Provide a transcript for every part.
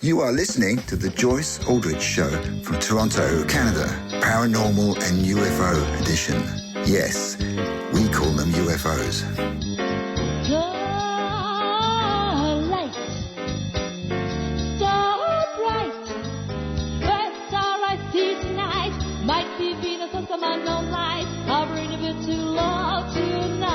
You are listening to The Joyce Aldrich Show from Toronto, Canada. Paranormal and UFO edition. Yes, we call them UFOs. Might be Venus or some unknown light, hovering a bit too low tonight.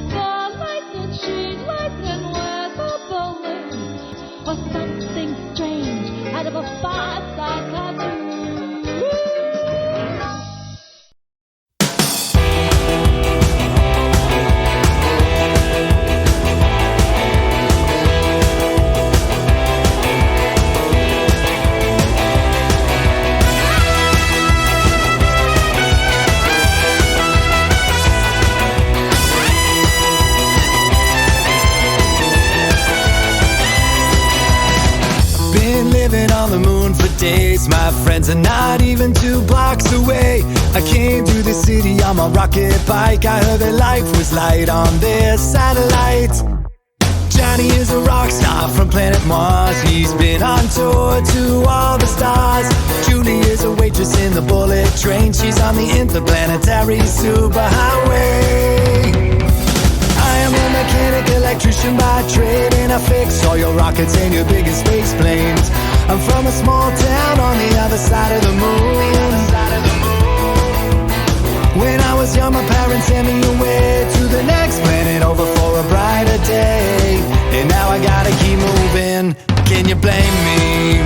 The lightning sheet, lightning with a balloon, or something strange out of a five-star cartoon. Living on the moon for days. My friends are not even 2 blocks away. I came through the city on my rocket bike. I heard that life was light on their satellite. Johnny is a rock star from planet Mars. He's been on tour to all the stars. Julie is a waitress in the bullet train. She's on the interplanetary superhighway. I am a mechanic electrician by trade, and I fix all your rockets and your biggest space planes. I'm from a small town on the other side of the moon. When I was young, my parents sent me away to the next planet over for a brighter day. And now I gotta keep moving. Can you blame me?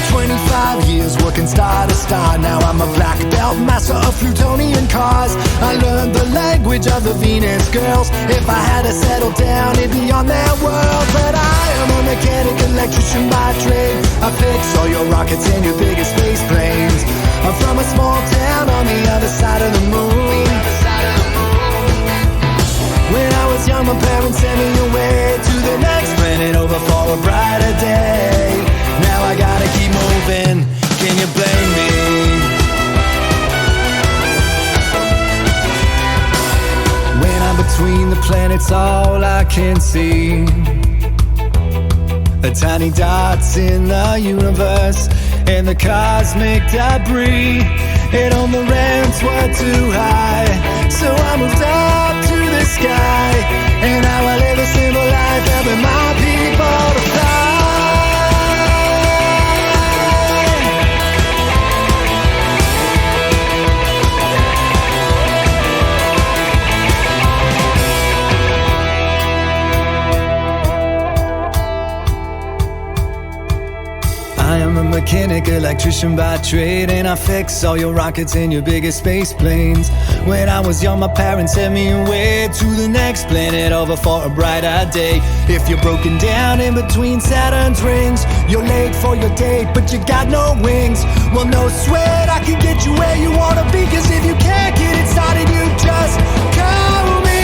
25 years working star to star. Now I'm a black belt master of Plutonian cars. I learned the language of the Venus girls. If I had to settle down, it'd be on their world. But I am a mechanic electrician by trade. I fix all your rockets and your biggest space planes. I'm from a small town on the other side of the moon. When I was young, my parents sent me away to the next planet over for a brighter day. Now I gotta keep moving, can you blame me? When I'm between the planets, all I can see are tiny dots in the universe and the cosmic debris. And all the ramps were too high, so I moved up to the sky. And now I live a simple life, helping my people to fly. I am a mechanic electrician by trade, and I fix all your rockets and your biggest space planes. When I was young, my parents sent me away to the next planet over for a brighter day. If you're broken down in between Saturn's rings, you're late for your date, but you got no wings. Well, no sweat, I can get you where you wanna be, 'cause if you can't get it started, you just call me.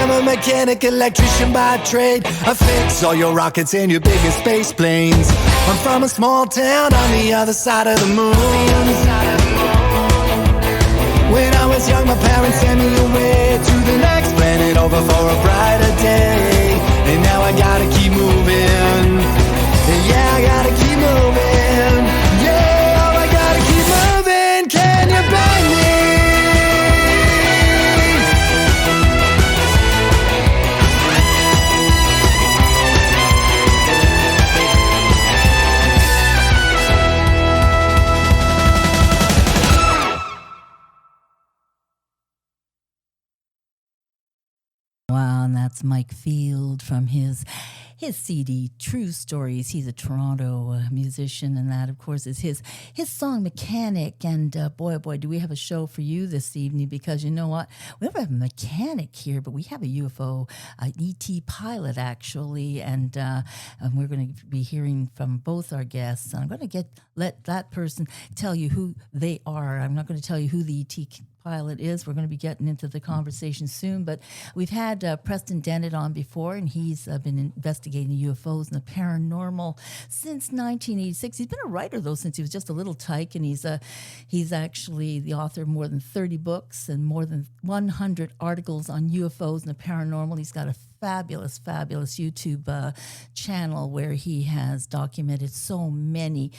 A mechanic electrician by trade. I fix all your rockets and your biggest space planes. I'm from a small town on the other side of the moon. When I was young, my parents sent me away to the next planet over for a brighter day. And now I gotta keep moving. Yeah, I gotta keep moving. Yeah, oh, I gotta keep moving. Can you blame me? Wow, and that's Mike Field from his CD True Stories. He's a Toronto musician, and that, of course, is his song Mechanic. And boy, oh boy, do we have a show for you this evening, because you know what? We don't have a mechanic here, but we have a UFO, an ET pilot, actually, and we're going to be hearing from both our guests. And I'm going to let that person tell you who they are. I'm not going to tell you who the ET pilot is. We're going to be getting into the conversation soon, but we've had Preston Dennett on before, and he's been investigating UFOs and the paranormal since 1986. He's been a writer, though, since he was just a little tyke, and he's actually the author of more than 30 books and more than 100 articles on UFOs and the paranormal. He's got a fabulous YouTube channel where he has documented so many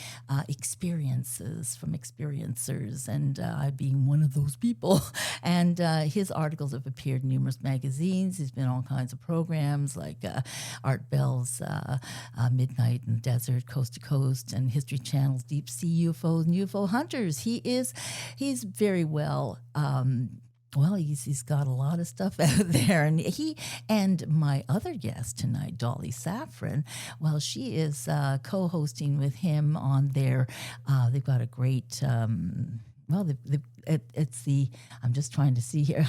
experiences from experiencers, and I being one of those people. And his articles have appeared in numerous magazines. He's been on all kinds of programs like Art Bell's Midnight in the Desert, Coast to Coast, and History Channel's Deep Sea UFOs and UFO Hunters. He's very well. He's got a lot of stuff out there, and he and my other guest tonight, Dolly Safran. Well, she is co-hosting with him on their. They've got a great. It's the. I'm just trying to see here.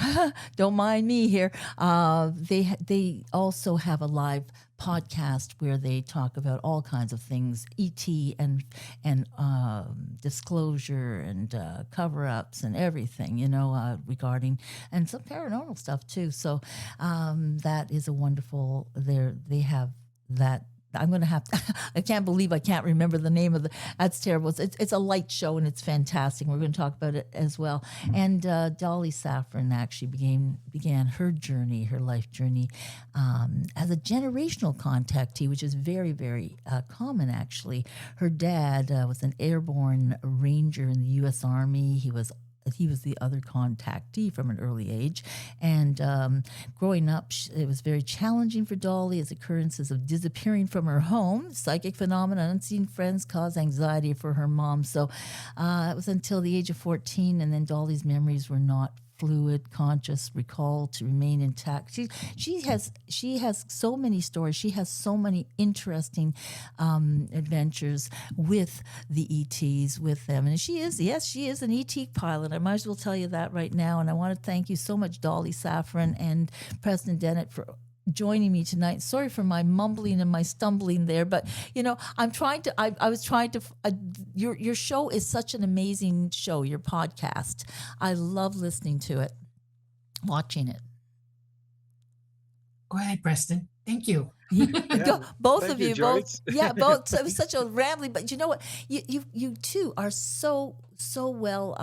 Don't mind me here. They also have a live podcast where they talk about all kinds of things, ET and disclosure and cover-ups and everything, regarding, and some paranormal stuff too. So that is a wonderful. They have that. I'm going to have to, I can't believe I can't remember the name of that's terrible. It's a light show and it's fantastic. We're going to talk about it as well. And Dolly Safran actually began her journey, her life journey, as a generational contactee, which is very, very common actually. Her dad was an Airborne Ranger in the U.S. Army. He was the other contactee from an early age. And growing up, it was very challenging for Dolly as occurrences of disappearing from her home, psychic phenomena, unseen friends caused anxiety for her mom. So it was until the age of 14, and then Dolly's memories were not fluid, conscious, recall to remain intact. She has so many stories. She has so many interesting adventures with the ETs, with them. And she is an ET pilot. I might as well tell you that right now. And I want to thank you so much, Dolly Safran and Preston Dennett, for joining me tonight. Sorry for my mumbling and my stumbling there, but I'm trying to. I was trying to. Your show is such an amazing show. Your podcast, I love listening to it, watching it. Go ahead, Preston. Thank you. Both Thank of you, you, Joyce. both. So it was such a rambling, but you know what? You two are so well.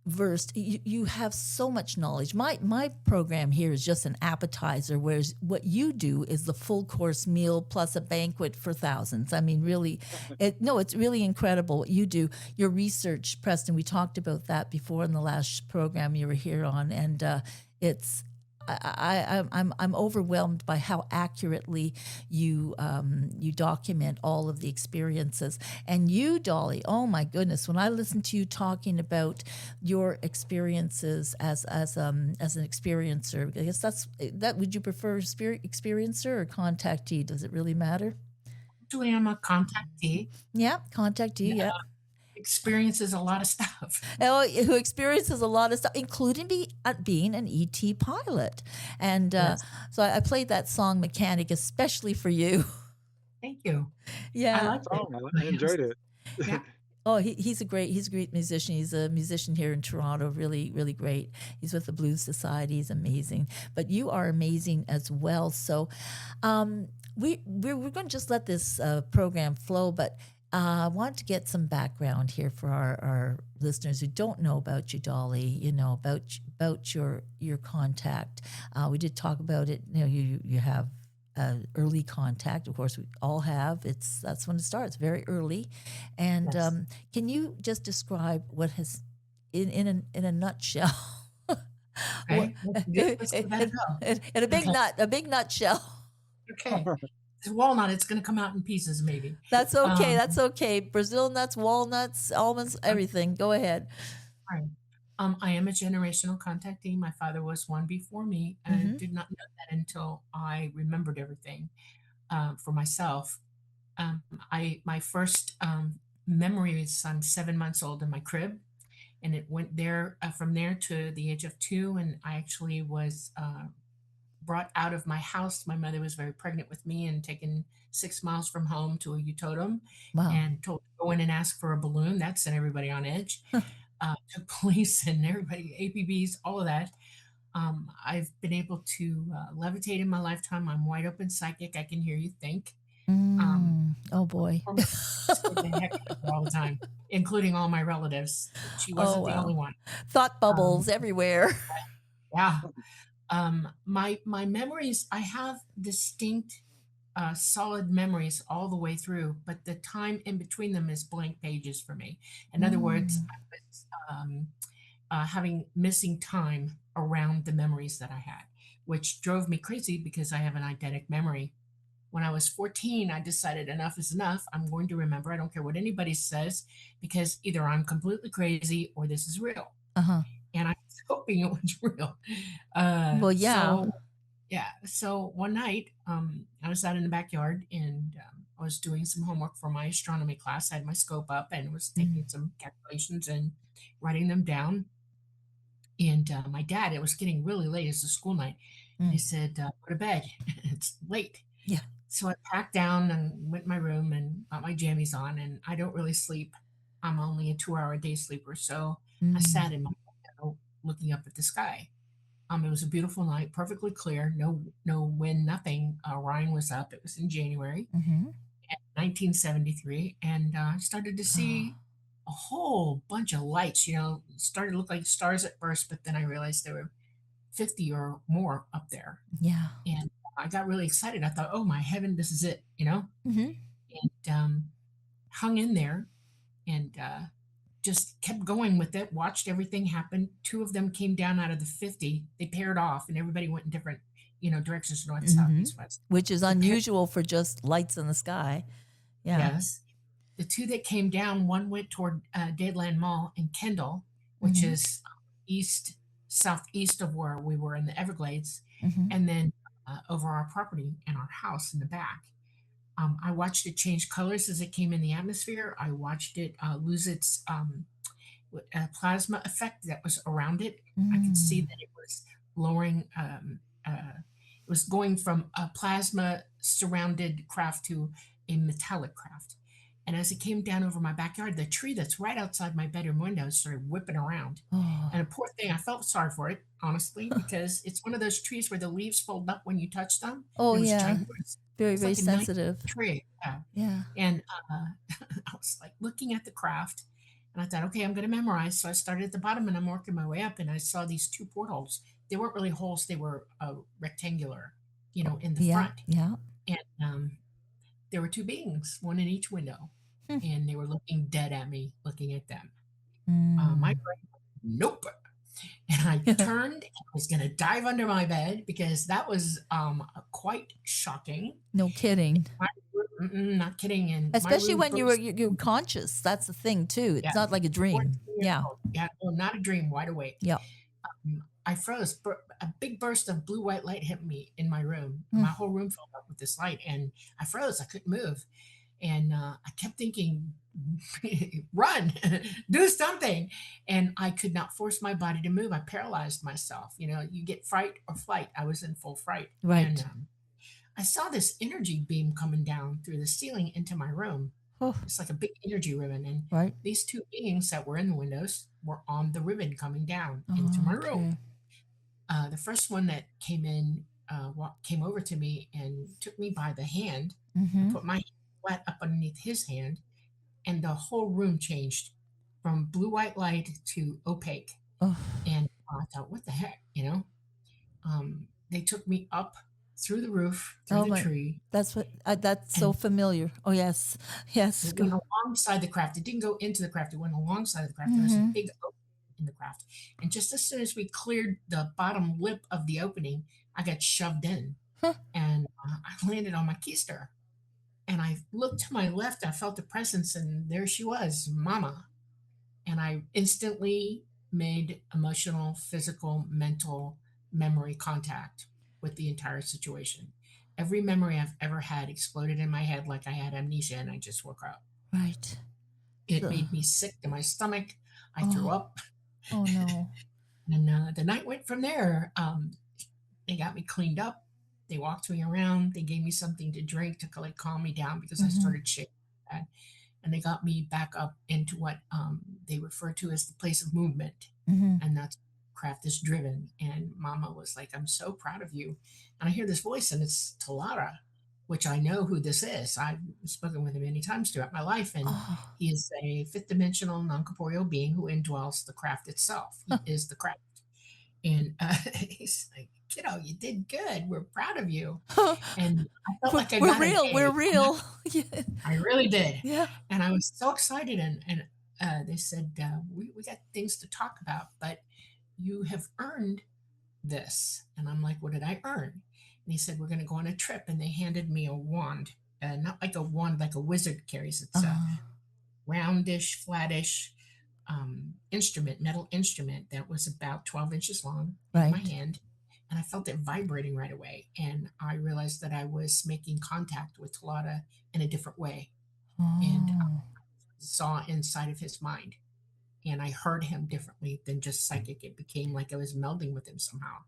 Versed. You have so much knowledge. My program here is just an appetizer, whereas what you do is the full course meal plus a banquet for thousands. I mean, really, it's really incredible what you do. Your research, Preston, we talked about that before in the last program you were here on, and it's. I'm overwhelmed by how accurately you document all of the experiences. And you, Dolly, oh my goodness, when I listen to you talking about your experiences as an experiencer, I guess that would you prefer experiencer or contactee? Does it really matter? Actually, I'm a contactee. Yeah, contactee. Yeah. Experiences a lot of stuff. Who experiences a lot of stuff, including being an ET pilot. And Yes. so I played that song Mechanic especially for you. Thank you. Yeah. I like Oh, it. I enjoyed it. Yeah. Oh, he's a great musician. He's a musician here in Toronto, really, really great. He's with the Blues Society. He's amazing. But you are amazing as well. So we're going to just let this program flow, but I want to get some background here for our listeners who don't know about you, Dolly. About your contact. We did talk about it. You have early contact. Of course, we all have. That's when it starts, very early. And Yes. Can you just describe what has, in a nutshell? Okay. Let's give that a go. In a big nutshell. Okay. It's walnut. It's going to come out in pieces, maybe. That's okay. Um, That's okay. Brazil nuts, walnuts, almonds, everything. Go ahead. All right. I am a generational contactee. My father was one before me, and I did not know that until I remembered everything for myself. My first memory is I'm 7 months old in my crib, and it went there from there to the age of 2, and I actually was brought out of my house. My mother was very pregnant with me and taken 6 miles from home to a Utotem Wow. and told to go in and ask for a balloon. That sent everybody on edge. took place and everybody, APBs, all of that. I've been able to levitate in my lifetime. I'm wide open psychic. I can hear you think. Um, Oh boy. for my scared the heck out of her all the time, including all my relatives. She Oh wasn't the only wow. one. Thought Um, bubbles everywhere. yeah. My memories, I have distinct, solid memories all the way through, but the time in between them is blank pages for me. In other words, Mm. I was having missing time around the memories that I had, which drove me crazy because I have an eidetic memory. When I was 14, I decided enough is enough. I'm going to remember. I don't care what anybody says because either I'm completely crazy or this is real. Uh-huh. And I was hoping it was real. Well, yeah. So yeah. So one night, I was out in the backyard and I was doing some homework for my astronomy class. I had my scope up and was Mm. taking some calculations and writing them down. And my dad, it was getting really late. It's a school night. And he Mm. said, go to bed. It's late. Yeah. So I packed down and went in my room and got my jammies on. And I don't really sleep. I'm only a 2 hour day sleeper. So I Mm. sat in my window looking up at the sky. It was a beautiful night, perfectly clear, no wind, nothing. Ryan was up. It was in January, Mm-hmm. 1973, and I started to Oh, see a whole bunch of lights. It started to look like stars at first, but then I realized there were 50 or more up there, yeah. and I got really excited. I thought, "Oh my heaven, this is it," Mm-hmm. and hung in there and just kept going with it, watched everything happen. Two of them came down out of the 50. They paired off and everybody went in different, directions, north, south, Mm-hmm. east, west. Which is They paired, unusual for just lights in the sky. Yeah. yes. The two that came down, one went toward Dadeland Mall in Kendall, which Mm-hmm. is east, southeast of where we were in the Everglades, Mm-hmm. and then over our property and our house in the back. I watched it change colors as it came in the atmosphere. I watched it lose its plasma effect that was around it. I could see Mm. that it was lowering, it was going from a plasma surrounded craft to a metallic craft. And as it came down over my backyard, the tree that's right outside my bedroom window started whipping around. And a Oh. poor thing, I felt sorry for it, honestly, because it's one of those trees where the leaves fold up when you touch them. Oh And it was yeah. ginormous. Very, It's very like a nice sensitive. tree. Yeah. Yeah. And I was like looking at the craft and I thought, okay, I'm going to memorize. So I started at the bottom and I'm working my way up and I saw these two portholes. They weren't really holes, they were rectangular, in the Yeah. front. Yeah. And there were two beings, one in each window. Hmm. And they were looking dead at me, looking at them. My Mm. brain, nope. And I turned and I was going to dive under my bed because that was quite shocking. No kidding. My not kidding. And my Especially room when burst. you're conscious. That's the thing too. It's Yeah, not like a 14 dream. years Yeah. old. Yeah, no, not a dream, wide awake. Yeah. I froze. A big burst of blue white light hit me in my room. Mm. My whole room filled up with this light, and I froze. I couldn't move, and I kept thinking, "Run, do something!" And I could not force my body to move. I paralyzed myself. You get fright or flight. I was in full fright, and Right. I saw this energy beam coming down through the ceiling into my room. Oh, It's like a big energy ribbon, and right. these two beings that were in the windows were on the ribbon coming down into Oh, my room. okay. The first one that came in came over to me and took me by the hand. I Mm-hmm. put my hand flat up underneath his hand, and the whole room changed from blue white light to opaque. Oh, And I thought, what the heck, They took me up through the roof, through oh the my. tree, That's so and familiar. Oh yes. Yes. it Go. went alongside the craft. It didn't go into the craft. It went alongside the craft. There was a Mm-hmm. big opening in the craft. And just as soon as we cleared the bottom lip of the opening, I got shoved in Huh. and I landed on my keister. And I looked to my left. I felt the presence, and there she was, Mama. And I instantly made emotional, physical, mental memory contact with the entire situation. Every memory I've ever had exploded in my head like I had amnesia and I just woke up. Right. It So, made me sick to my stomach. I threw oh. up, Oh no. and the night went from there. They got me cleaned up. They walked me around. They gave me something to drink to like calm me down because I Mm-hmm. started shaking. and they got me back up into what they refer to as the place of movement, Mm-hmm. and that's craft is driven. And Mama was like, "I'm so proud of you," and I hear this voice, and it's Talara, which I know who this is. I've spoken with him many times throughout my life, and Oh. he is a fifth dimensional, non corporeal being who indwells the craft itself. He is the craft. And he's like, "Kiddo, you did good. We're proud of you." And I felt like I We're got an real. We're A. real. Yeah. I really did. Yeah. And I was so excited. And they said, we got things to talk about, but you have earned this. And I'm like, "What did I earn?" And he said, "We're going to go on a trip." And they handed me a wand, not like a wand like a wizard carries. It's a Uh, roundish, flattish instrument, metal instrument that was about 12 inches long in my right. hand. And I felt it vibrating right away. And I realized that I was making contact with Talata in a different way. And I Oh. saw inside of his mind. And I heard him differently than just psychic. It became like I was melding with him somehow.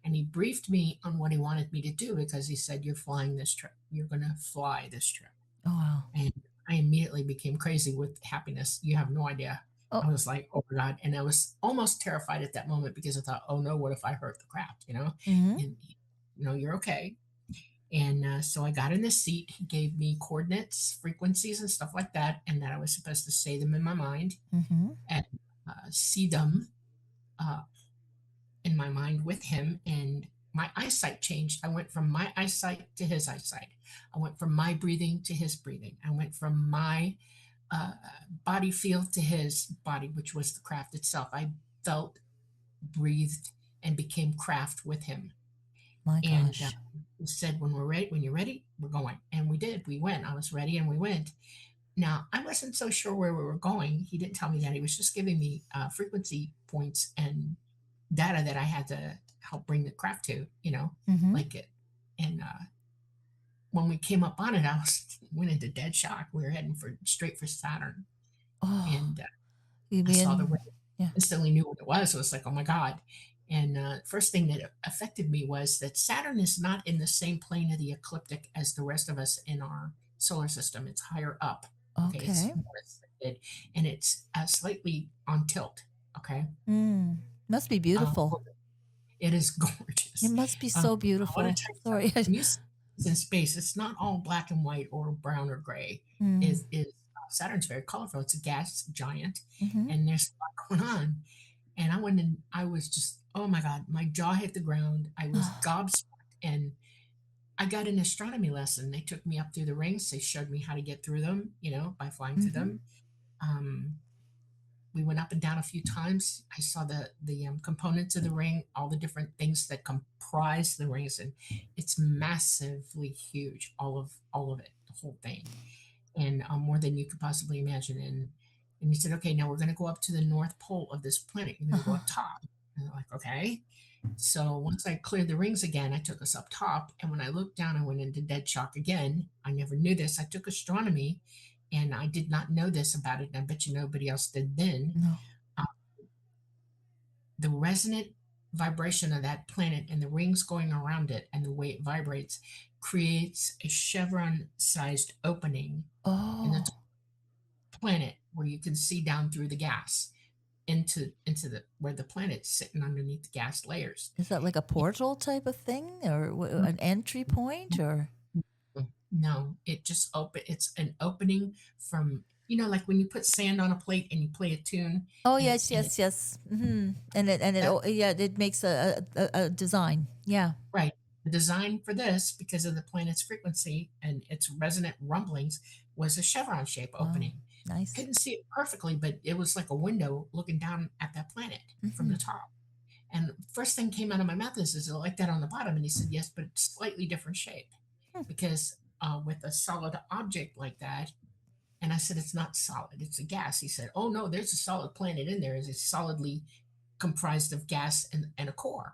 And he briefed me on what he wanted me to do because he said, "You're flying this trip. You're going to fly this trip." Oh wow. And I immediately became crazy with happiness. You have no idea. Oh. I was like, "Oh my God." And I was almost terrified at that moment because I thought, "Oh no, what if I hurt the craft?" Mm-hmm. And, "You're okay." And so I got in the seat. He gave me coordinates, frequencies, and stuff like that. And that I was supposed to say them in my mind Mm-hmm. and see them uh, in my mind with him. And my eyesight changed. I went from my eyesight to his eyesight. I went from my breathing to his breathing. I went from my uh, body field to his body, which was the craft itself. I felt, breathed, and became craft with him. My And gosh. he said, "When we're ready, when you're ready, we're going." And we did. We went. I was ready, and we went. Now I wasn't so sure where we were going. He didn't tell me that. He was just giving me frequency points and data that I had to help bring the craft to. Mm-hmm. Like it. And when we came up on it, I went into dead shock. We were heading for straight for Saturn, Oh. and You I saw the mean? ring. Yeah. Instantly knew what it was. It was like, "Oh my God." And first thing that affected me was that Saturn is not in the same plane of the ecliptic as the rest of us in our solar system. It's higher up. Okay, it's Okay. more ascended, and it's slightly on tilt. Okay, Mm. Must be beautiful. well, it is It gorgeous. must be Um, so I want to beautiful. tell you Sorry. something. When you see things in space, it's not all black and white or brown or gray. Mm. Is Saturn's very colorful. It's a gas giant, Mm-hmm. and there's a lot going on. And I went and I was just, oh my God, my jaw hit the ground. I was gobsmacked. And I got an astronomy lesson. They took me up through the rings. They showed me how to get through them, by flying through Mm-hmm. them. Um, we went up and down a few times. I saw the components of the ring, all the different things that comprise the rings, and it's massively huge. All of it, the whole thing, and more than you could possibly imagine. And he said, "Okay, now we're going to go up to the North Pole of this planet. You're going to go Uh-huh. up top." And I'm like, "Okay." So once I cleared the rings again, I took us up top. And when I looked down, I went into dead shock again. I never knew this. I took astronomy and I did not know this about it. And I bet you nobody else did then. No. Uh, the resonant vibration of that planet and the rings going around it and the way it vibrates creates a chevron sized opening in the Oh. planet where you can see down through the gas into the where the planet's sitting underneath the gas layers. Is that like a portal type of thing or an entry point or? No, it's an opening from, like when you put sand on a plate and you play a tune Oh and yes, it yes, yes. Mm-hmm. And it that, yeah, it makes a design. Yeah. right. The design for this, because of the planet's frequency and its resonant rumblings, was a chevron shape Wow. opening. Nice. Couldn't see it perfectly, but it was like a window looking down at that planet from Mm-hmm. the top. And first thing came out of my mouth is it like that on the bottom? And he said, "Yes, but it's slightly different shape." Because with a solid object like that, and I said, "It's not solid, it's a gas." He said, "Oh no, there's a solid planet in there. It's solidly comprised of gas and a core."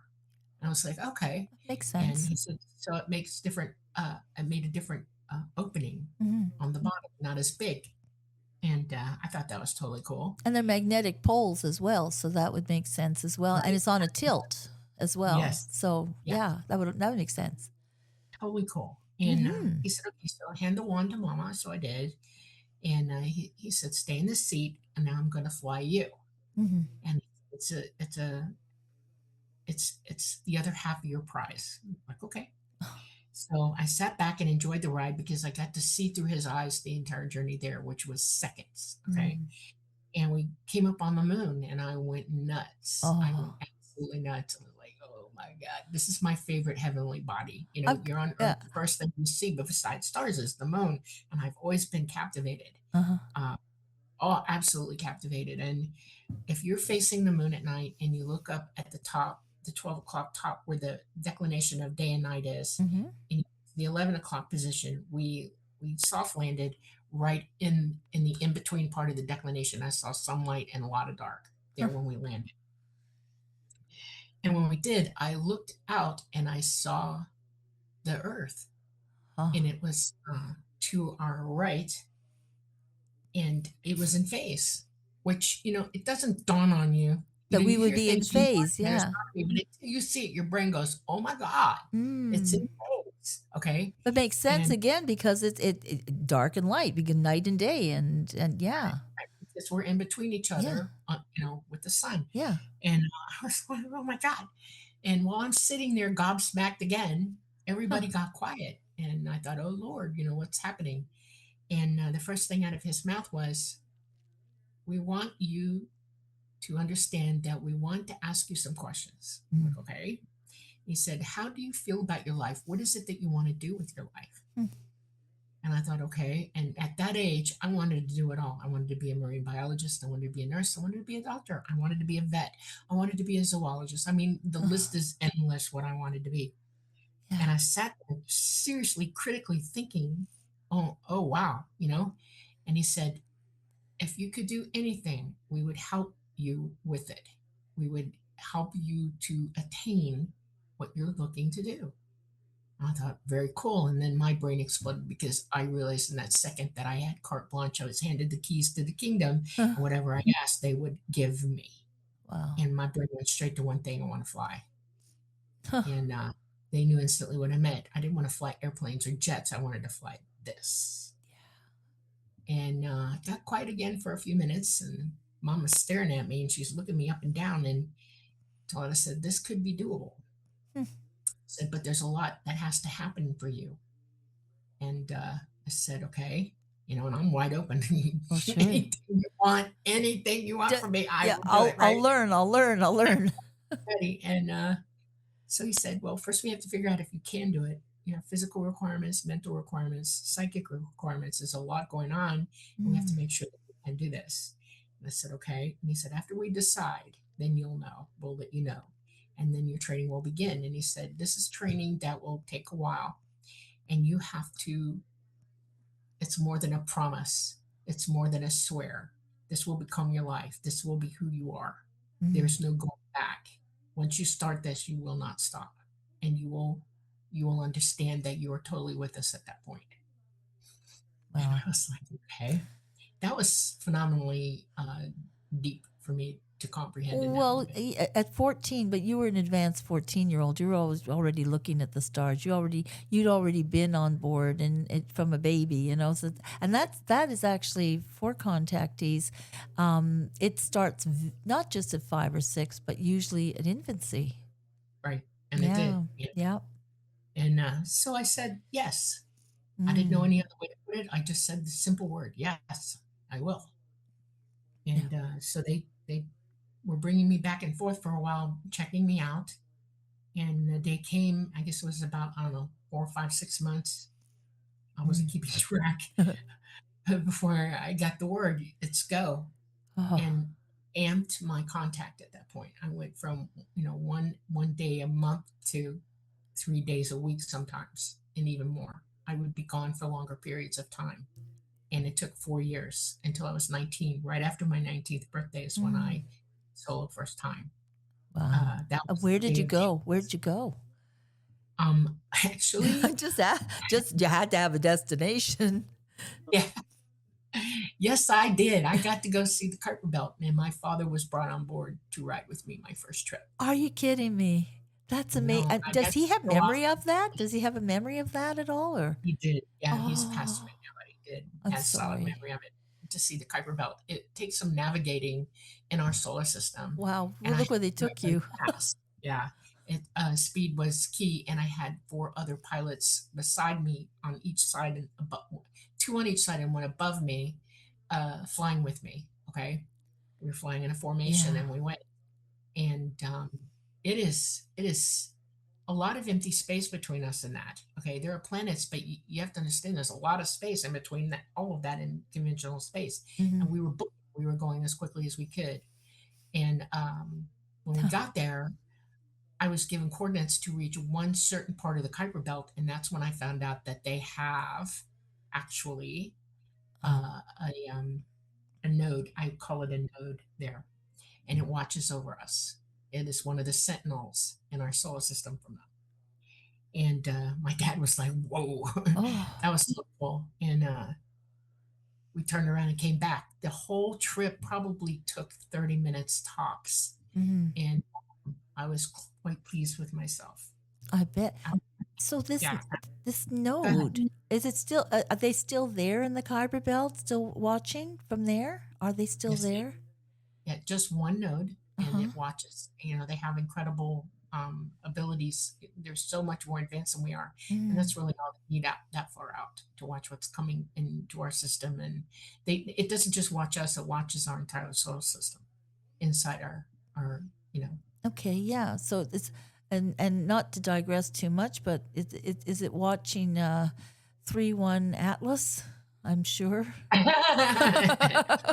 And I was like, "Okay." Makes And sense. he said, "So it makes different, I made a different opening Mm-hmm. on the bottom, not as big." And I thought that was totally cool. And they're magnetic poles as well, so that would make sense as well. And Right. it's on a tilt as well. Yes. So Yes. yeah, that would make sense. Totally cool. And Mm-hmm. he said, "Okay, so hand the wand to Mama." So I did. And he said, "Stay in the seat, and now I'm going to fly you." Mm-hmm. And it's the other half of your prize. I'm like, okay. So I sat back and enjoyed the ride because I got to see through his eyes the entire journey there, which was seconds. Okay. Mm. And we came up on the moon and I went nuts. I went Oh, absolutely nuts. I was like, oh my God, this is my favorite heavenly body. You know, I'm, you're on Earth. yeah. The first thing you see besides stars is the moon. And I've always been captivated. Uh-huh. Uh, oh, absolutely captivated. And if you're facing the moon at night and you look up at the top, the 12 o'clock top where the declination of day and night is, Mm-hmm. in the 11 o'clock position, we soft landed right in the in between part of the declination. I saw some light and a lot of dark there when we landed. And when we did, I looked out and I saw the Earth, Oh. and it was to our right, and it was in phase, which, it doesn't dawn on you. That we You would hear be in things, you know phase, there's yeah. not, but until you see it, your brain goes, "Oh my God, it's in Mm. phase." Okay, It makes sense and again because it dark and light, because night and day, and yeah, because we're in between each yeah, other, with the sun, yeah. and I was like, "Oh my God!" And while I'm sitting there gobsmacked again, Huh. everybody got quiet, and I thought, "Oh Lord, what's happening?" And the first thing out of his mouth was, "We want you to understand that we want to ask you some questions." I'm Mm. like, okay. He said, "How do you feel about your life? What is it that you want to do with your life?" Mm. And I thought, okay. And at that age, I wanted to do it all. I wanted to be a marine biologist. I wanted to be a nurse. I wanted to be a doctor. I wanted to be a vet. I wanted to be a zoologist. I mean, the list Oh, is endless what I wanted to be. yeah. And I sat there seriously, critically thinking, oh, wow, And he said, "If you could do anything, we would help you with it. We would help you to attain what you're looking to do." I thought, very cool. And then my brain exploded because I realized in that second that I had carte blanche. I was handed the keys to the kingdom, Huh. and whatever I asked, they would give me. Wow. And my brain went straight to one thing: I want to fly. Huh. And they knew instantly what I meant. I didn't want to fly airplanes or jets. I wanted to fly this. And got quiet again for a few minutes. And Mom was staring at me and she's looking me up and down. And until I said, "This could be doable." Hmm. I said, "But there's a lot that has to happen for you." And I said, "Okay." And I'm wide open. Well, sure. Anything you want D- from me, I yeah, will do I'll it, I'll right? learn. I'll learn. I'll learn. Ready. And so he said, "Well, first we have to figure out if you can do it. Physical requirements, mental requirements, psychic requirements. There's a lot going on, and we have to Mm. make sure that we can do this." And I said, "Okay." And he said, "After we decide, then you'll know. We'll let you know. And then your training will begin." And he said, "This is training that will take a while. And you have to, it's more than a promise. It's more than a swear. This will become your life. This will be who you are. Mm. There's no going back. Once you start this, you will not stop. And you will understand that you are totally with us at that point." And Wow. I was like, okay. That was phenomenally deep for me to comprehend in that Well, moment. at 14, but you were an advanced 14-year-old. You were always already looking at the stars. You'd already been on board and from a baby, So, and that is actually for contactees. It starts not just at 5 or 6, but usually at infancy. Right. And it did. Yeah. Yeah. Yeah. And so I said, yes. I didn't know Mm. any other way to put it. I just said the simple word, yes, I will. Yeah. And so they were bringing me back and forth for a while, checking me out. And the day came, I guess it was about, I don't know, 4, 5, 6 months. I wasn't Mm. keeping track before I got the word, "It's go." Oh. And amped my contact at that point. I went from, one day a month to 3 days a week sometimes, and even more. I would be gone for longer periods of time. And it took 4 years until I was 19. Right after my 19th birthday is when Mm. I soloed first time. Wow. That was Where the did day you of go? Where Jesus. did you go? Actually, Just you had to have a destination. yeah, yes, I did. I got to go see the Kuiper Belt, and my father was brought on board to ride with me my first trip. Are you kidding me? That's amazing. I Does got he to have go off. memory of that? Does he have a memory of that at all? Or He did. Yeah, he's passed oh, away now, but he did. I'm Has solid sorry. memory of it. To see the Kuiper Belt, it takes some navigating in our solar system, Wow. and Well, I look had where they to do it took very you. fast. Yeah, speed was key, and I had 4 other pilots beside me on each side and above, 2 on each side and 1 above me, flying with me. Okay, we were flying in a formation, Yeah. and we went, and it is a lot of empty space between us and that. Okay, there are planets, but you have to understand there's a lot of space in between that, all of that in conventional space. Hmm. And we were going as quickly as we could. And when we got there, I was given coordinates to reach one certain part of the Kuiper Belt, and that's when I found out that they have actually Oh. a node. I call it a node there, and it watches over us. It is one of the sentinels in our solar system from them. And my dad was like, "Whoa, Oh. that was so cool." And we turned around and came back. The whole trip probably took 30 minutes tops, Hmm. and I was quite pleased with myself. I bet. Um, So yeah, this go ahead. node, is it still? Are they still there in the Kuiper Belt? Still watching from there? Are they still Yes, there? yeah, just one node, Uh and huh. it watches. They have incredible abilities. They're so much more advanced than we are, and Mm. that's really all they need out that far out to watch what's coming into our system. And it doesn't just watch us; it watches our entire solar system inside our you know. Okay. Yeah. So it's and not to digress too much, but is it watching 3-1 Atlas? I'm sure.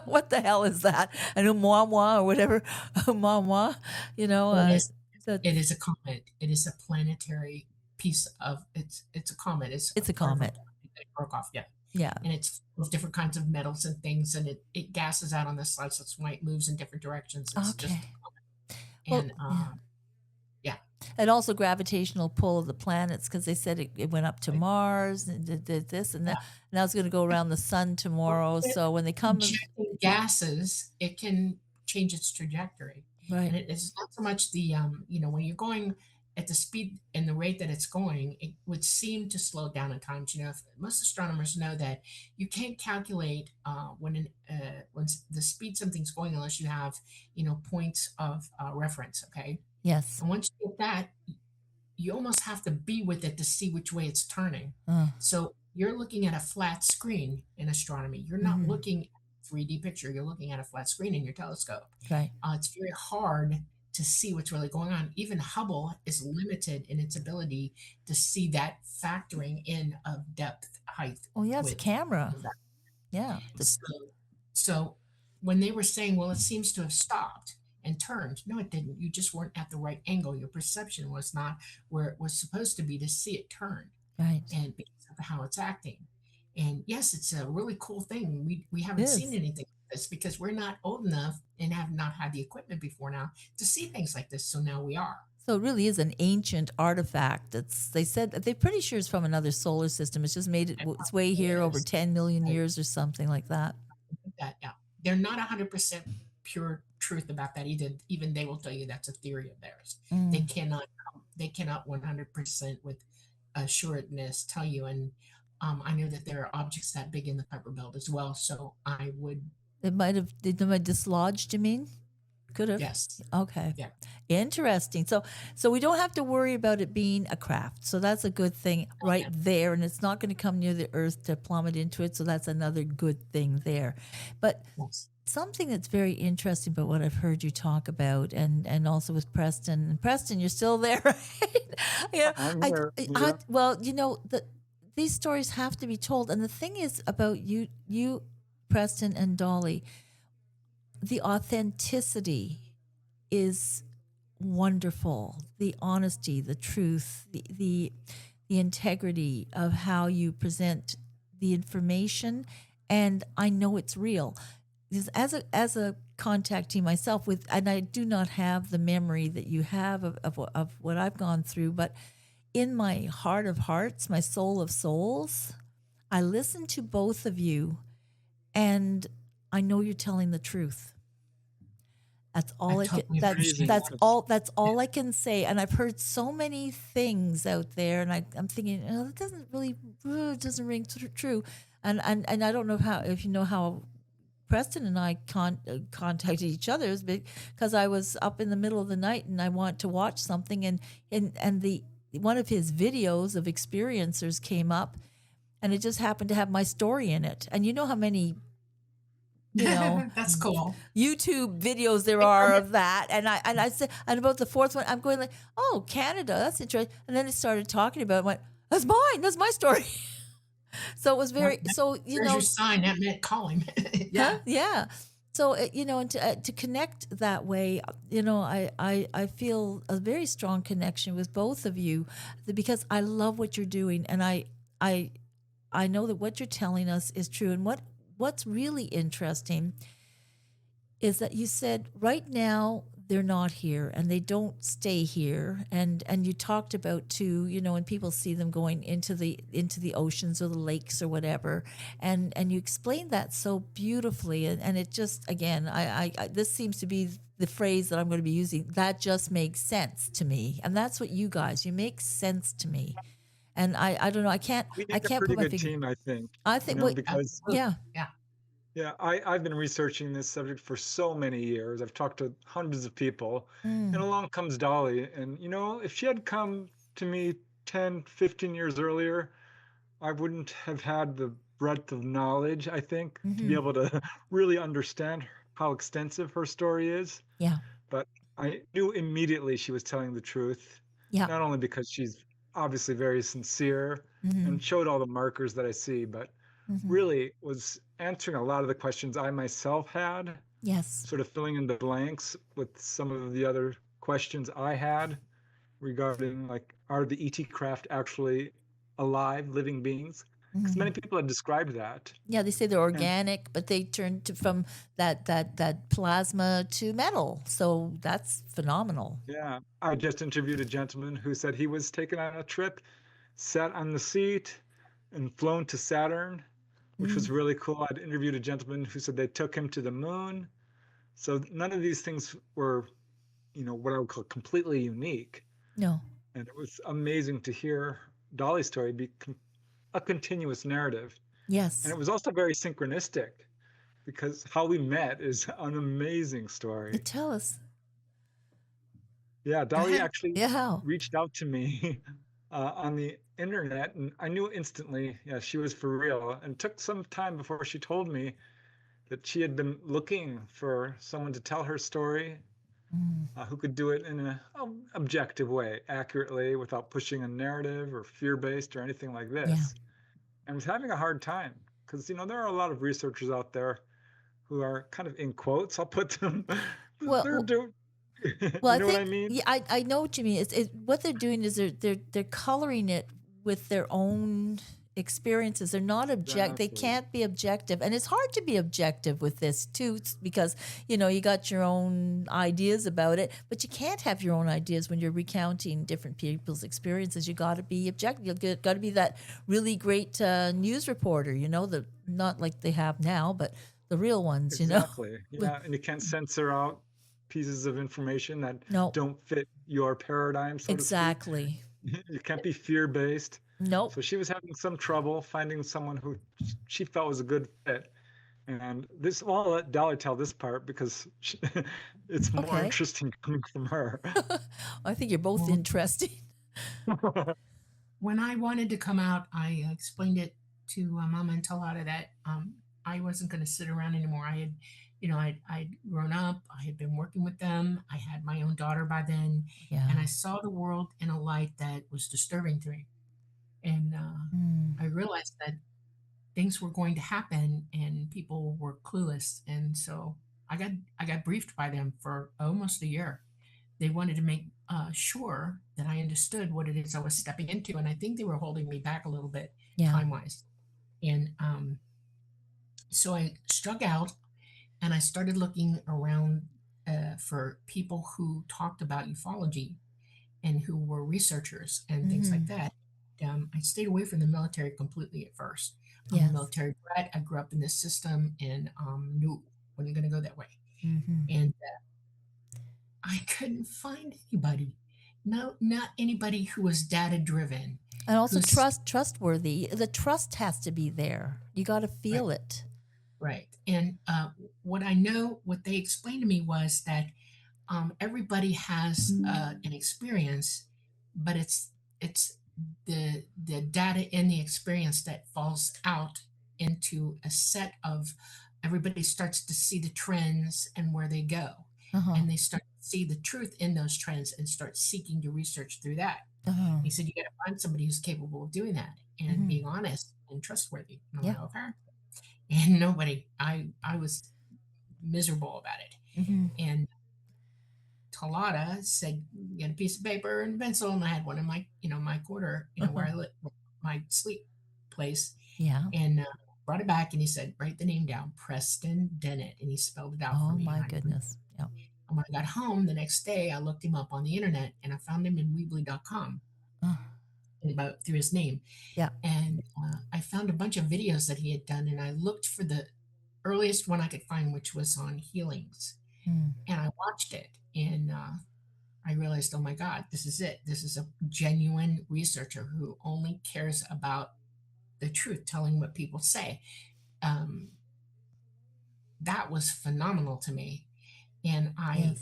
What the hell is that? I know moi moi or whatever, moi moi. You know, It is that it is a comet. It is a planetary piece of it's a comet. It's a it's a part of a comet. planet that broke off, yeah. Yeah. And it's full of different kinds of metals and things, and it gases out on the side, so that's why it moves in different directions. It's just Okay. a comet. Well, And yeah. yeah, And also gravitational pull of the planets because they said it went up to right. Mars and did this and that. Yeah. Now it's going to go around the sun Well, tomorrow. with So when they come, injecting gases, it can change its trajectory. right? And it's not so much when you're going at the speed and the rate that it's going, it would seem to slow down at times. Most astronomers know that you can't calculate when the speed something's going unless you have, points of reference. Okay. Yes. And once you get that, you almost have to be with it to see which way it's turning. Uh, So you're looking at a flat screen in astronomy. You're not mhm. looking at a 3D picture. You're looking at a flat screen in your telescope. Right. It's very hard to see what's really going on. Even Hubble is limited in its ability to see that factoring in of depth, height, Oh yeah, it's a width. camera. Yeah. So when they were saying, well, it seems to have stopped and turned, no, it didn't. You just weren't at the right angle. Your perception was not where it was supposed to be to see it turn, Right. and because of how it's acting. And yes, it's a really cool thing. We It haven't seen is. anything like this because we're not old enough and have not had the equipment before now to see things like this. So now we are. So it really is an ancient artifact. They said that they're pretty sure it's from another solar system. It's just made its way here over Yes. 10 million years or something like that. That, yeah. They're not 100% pure truth about that either. Even they will tell you that's a theory of theirs. They Mm. cannot 100% with assuredness tell you. And I know that there are objects that big in the Kuiper Belt as well. So I would, They might have dislodged, you mean? Could have. yes, Okay. yeah. Interesting. So we don't have to worry about it being a craft. So that's a good thing right yeah. there. And it's not going to come near the earth to plummet into it. So that's another good thing there. But Yes. something that's very interesting about what I've heard you talk about and also with Preston. And Preston, you're still there, right? Yeah. I'm here. Well, these stories have to be told. And the thing is about you, Preston and Dolly, the authenticity is wonderful. The honesty, the truth, the integrity of how you present the information, and I know it's real. Because as a contactee myself, and I do not have the memory that you have of what I've gone through, but in my heart of hearts, my soul of souls, I listen to both of you, and I know you're telling the truth. That's all I I can. totally That's appreciate that's that. all. That's all I can say. And I've heard so many things out there, and I'm thinking, oh, that doesn't ring true. And I don't know how, if you know how Preston and I contacted each other, is because I was up in the middle of the night and I want to watch something, and the one of his videos of experiencers came up, and it just happened to have my story in it. And you know how many, That's cool. YouTube videos there are of that, and I said, and about the fourth one, I'm going like, oh, Canada, that's interesting. And then it started talking about it, went, that's mine, that's my story. So it was very, so There's your sign. That meant call him. Yeah. huh? Yeah. So and to connect that way, I feel a very strong connection with both of you, because I love what you're doing, and I know that what you're telling us is true. And what's really interesting is that you said right now they're not here and they don't stay here, and you talked about too, when people see them going into the oceans or the lakes or whatever, and you explained that so beautifully, and it just, again, I this seems to be the phrase that I'm going to be using, that just makes sense to me. And that's what you guys, you make sense to me. And I don't know, I can't We I make a can't pretty put my good finger. team, I think. I think Because yeah. Yeah. yeah, I've been researching this subject for so many years. I've talked to hundreds of people, and along comes Dolly. And, if she had come to me 10, 15 years earlier, I wouldn't have had the breadth of knowledge, I think, to be able to really understand how extensive her story is. Yeah. But I knew immediately she was telling the truth, Yeah. not only because she's obviously very sincere and showed all the markers that I see, but really was answering a lot of the questions I myself had, Yes. sort of filling in the blanks with some of the other questions I had regarding, like, are the ET craft actually alive, living beings? Because many people have described that. Yeah, they say they're And organic, but they turned from that plasma to metal. So that's phenomenal. yeah, I just interviewed a gentleman who said he was taken on a trip, sat on the seat, and flown to Saturn, which was really cool. I'd interviewed a gentleman who said they took him to the moon. So none of these things were, what I would call completely unique. No. And it was amazing to hear Dolly's story be a continuous narrative. Yes. And it was also very synchronistic, because how we met is an amazing story. Tell us. Yeah, Dolly ahead. actually Yeah, how? reached out to me on the internet, and I knew instantly, yeah, she was for real. And it took some time before she told me that she had been looking for someone to tell her story, who could do it in an objective way, accurately, without pushing a narrative or fear-based or anything like this. Yeah. And was having a hard time because, there are a lot of researchers out there who are kind of, in quotes, I'll put them, Well, they're doing, well, you know I what think I mean? yeah, I know what you mean. What they're doing is they're coloring it with their own experiences. They're not They Exactly. can't be objective, and it's hard to be objective with this too, because you got your own ideas about it, but you can't have your own ideas when you're recounting different people's experiences. You got to be objective. You got to be that really great news reporter. Not like they have now, but the real ones. Exactly. Yeah, and you can't censor out pieces of information that No. don't fit your paradigm, so Exactly. to speak. You can't be fear-based. Nope. So she was having some trouble finding someone who she felt was a good fit. And well, I'll let Dolly tell this part because it's more Okay. interesting coming from her. I think you're both interesting. When I wanted to come out, I explained it to Mama and Talata that I wasn't going to sit around anymore. I had, I'd grown up. I had been working with them. I had my own daughter by then, Yeah. and I saw the world in a light that was disturbing to me. And I realized that things were going to happen, and people were clueless. And so I got briefed by them for almost a year. They wanted to make sure that I understood what it is I was stepping into, and I think they were holding me back a little bit Yeah. time-wise. And so I struck out, and I started looking around for people who talked about ufology and who were researchers and things like that. I stayed away from the military completely at first. I'm Yes. a military brat. I grew up in this system and knew wasn't going to go that way. Mm-hmm. And I couldn't find anybody. No, not anybody who was data driven. And also who's- trustworthy. The trust has to be there. You got to feel it. Right. And what they explained to me was that everybody has an experience, but it's the data in the experience that falls out into a set of everybody starts to see the trends and where they go, Uh-huh. and they start to see the truth in those trends and start seeking to research through that. Uh-huh. He said you got to find somebody who's capable of doing that and being honest and trustworthy. And I Yeah. went, okay. And nobody, I was miserable about it. And Talata said, get a piece of paper and a pencil, and I had one in my, my quarter, where I lit my sleep place, Yeah. and brought it back, and he said, write the name down, Preston Dennett, and he spelled it out for Oh me. my goodness. Yeah. And when I got home the next day, I looked him up on the internet, and I found him in Weebly.com, about through his name. Yeah. And I found a bunch of videos that he had done, and I looked for the earliest one I could find, which was on healings. And I watched it, and I realized, oh my God, this is it. This is a genuine researcher who only cares about the truth, telling what people say. That was phenomenal to me. And I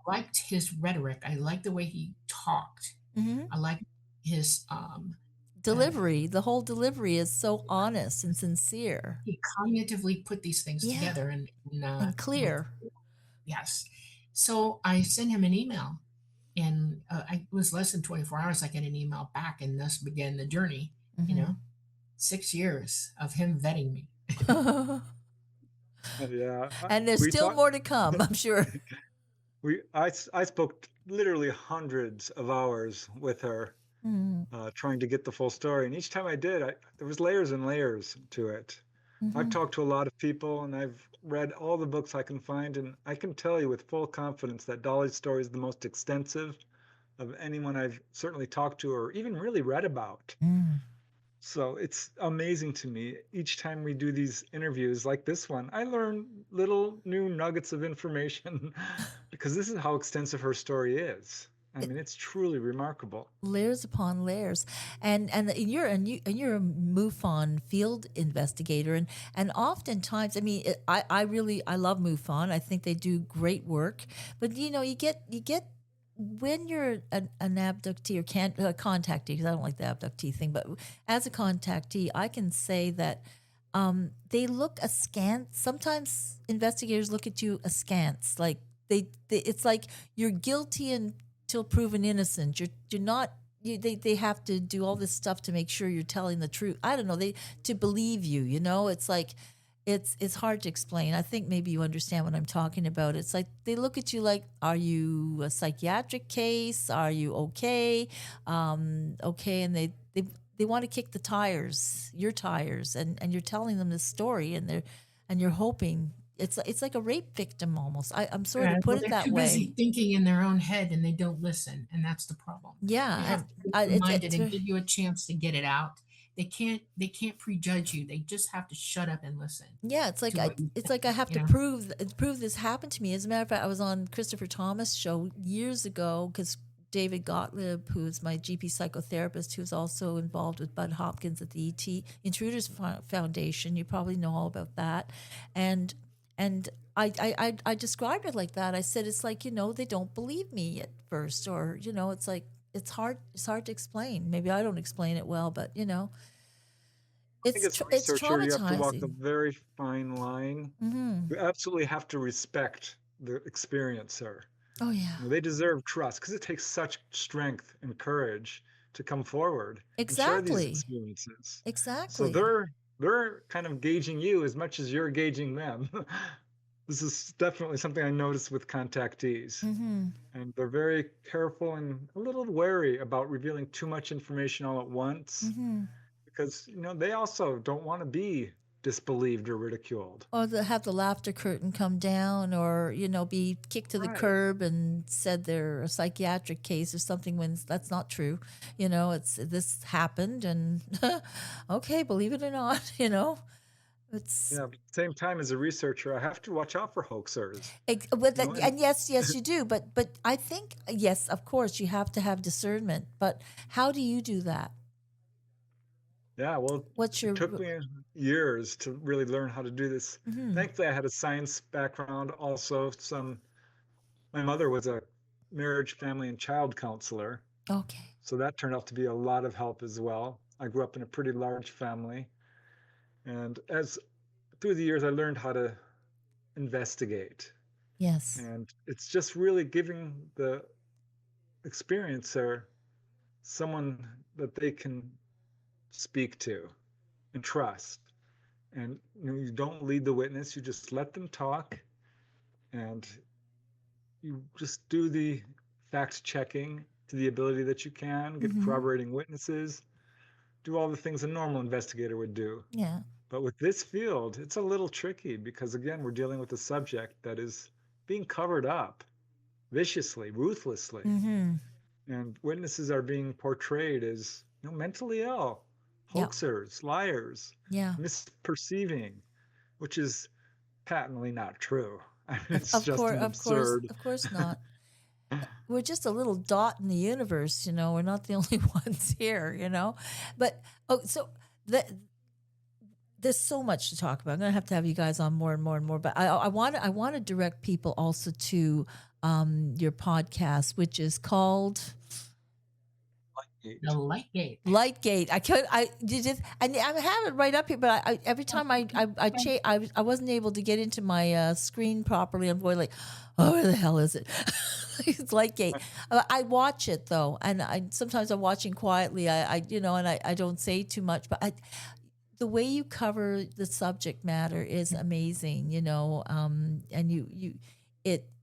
liked his rhetoric. I liked the way he talked. I liked his delivery. The whole delivery is so honest and sincere. He cognitively put these things together and clear. Yes. So I sent him an email, and it was less than 24 hours. I get an email back, and thus began the journey. 6 years of him vetting me. Yeah. And there's still more to come, I'm sure. I spoke literally hundreds of hours with her, trying to get the full story. And each time I did, there was layers and layers to it. I've talked to a lot of people, and I've read all the books I can find, and I can tell you with full confidence that Dolly's story is the most extensive of anyone I've certainly talked to or even really read about. So it's amazing to me. Each time we do these interviews like this one, I learn little new nuggets of information because this is how extensive her story is. I mean, it's truly remarkable. Layers upon layers, and you're a MUFON field investigator, and oftentimes, I mean, I love MUFON. I think they do great work, but you get when you're an abductee or contactee, because I don't like the abductee thing, but as a contactee, I can say that they look askance. Sometimes investigators look at you askance, like it's like you're guilty until proven innocent. You're not. They have to do all this stuff to make sure you're telling the truth. I don't know. To believe you. It's like. It's hard to explain. I think maybe you understand what I'm talking about. It's like they look at you like, are you a psychiatric case? Are you okay? Okay, and they want to kick the tires, your tires, and you're telling them this story, and you're hoping it's like a rape victim almost. I'm sorry to put it that way. They're too busy thinking in their own head, and they don't listen, and that's the problem. Yeah, you have to be reminded and give you a chance to get it out. They can't prejudge you. They just have to shut up and listen. Yeah, it's like I have to prove this happened to me. As a matter of fact, I was on Christopher Thomas' show years ago because David Gottlieb, who's my GP psychotherapist, who's also involved with Bud Hopkins at the ET Intruders Foundation. You probably know all about that, and I described it like that. I said it's like they don't believe me at first, or it's like. It's hard to explain. Maybe I don't explain it well, but it's traumatizing. You have to walk a very fine line. You absolutely have to respect the experiencer. Oh yeah, they deserve trust because it takes such strength and courage to come forward and exactly. share these experiences. Exactly. So they're kind of gauging you as much as you're gauging them. This is definitely something I noticed with contactees. And they're very careful and a little wary about revealing too much information all at once because, they also don't want to be disbelieved or ridiculed. Or have the laughter curtain come down or, be kicked to the curb and said they're a psychiatric case or something when that's not true. This happened and, okay, believe it or not, At the same time, as a researcher, I have to watch out for hoaxers. And yes, you do. But I think, yes, of course, you have to have discernment. But how do you do that? Yeah, well, What's it your took me years to really learn how to do this. Thankfully, I had a science background also. My mother was a marriage, family, and child counselor, okay? so that turned out to be a lot of help as well. I grew up in a pretty large family, and as through the years, I learned how to investigate. Yes. And it's just really giving the experiencer someone that they can speak to and trust. And you don't lead the witness, you just let them talk, and you just do the fact checking to the ability that you can, get Mm-hmm. corroborating witnesses, do all the things a normal investigator would do. Yeah. But with this field, it's a little tricky because, again, we're dealing with a subject that is being covered up viciously, ruthlessly. Mm-hmm. And witnesses are being portrayed as, mentally ill, Yeah. hoaxers, liars, Yeah. misperceiving, which is patently not true. I mean, it's Of just course, an of course, absurd. of course not. We're just a little dot in the universe, We're not the only ones here. But so that there's so much to talk about. I'm gonna have to have you guys on more and more and more. But I want to direct people also to your podcast, which is called The light gate. Lightgate. I just and I have it right up here, but I every time I wasn't able to get into my screen properly. I'm going like, oh, where the hell is it? It's Lightgate. I watch it though, and sometimes I'm watching quietly. I don't say too much, but the way you cover the subject matter is amazing.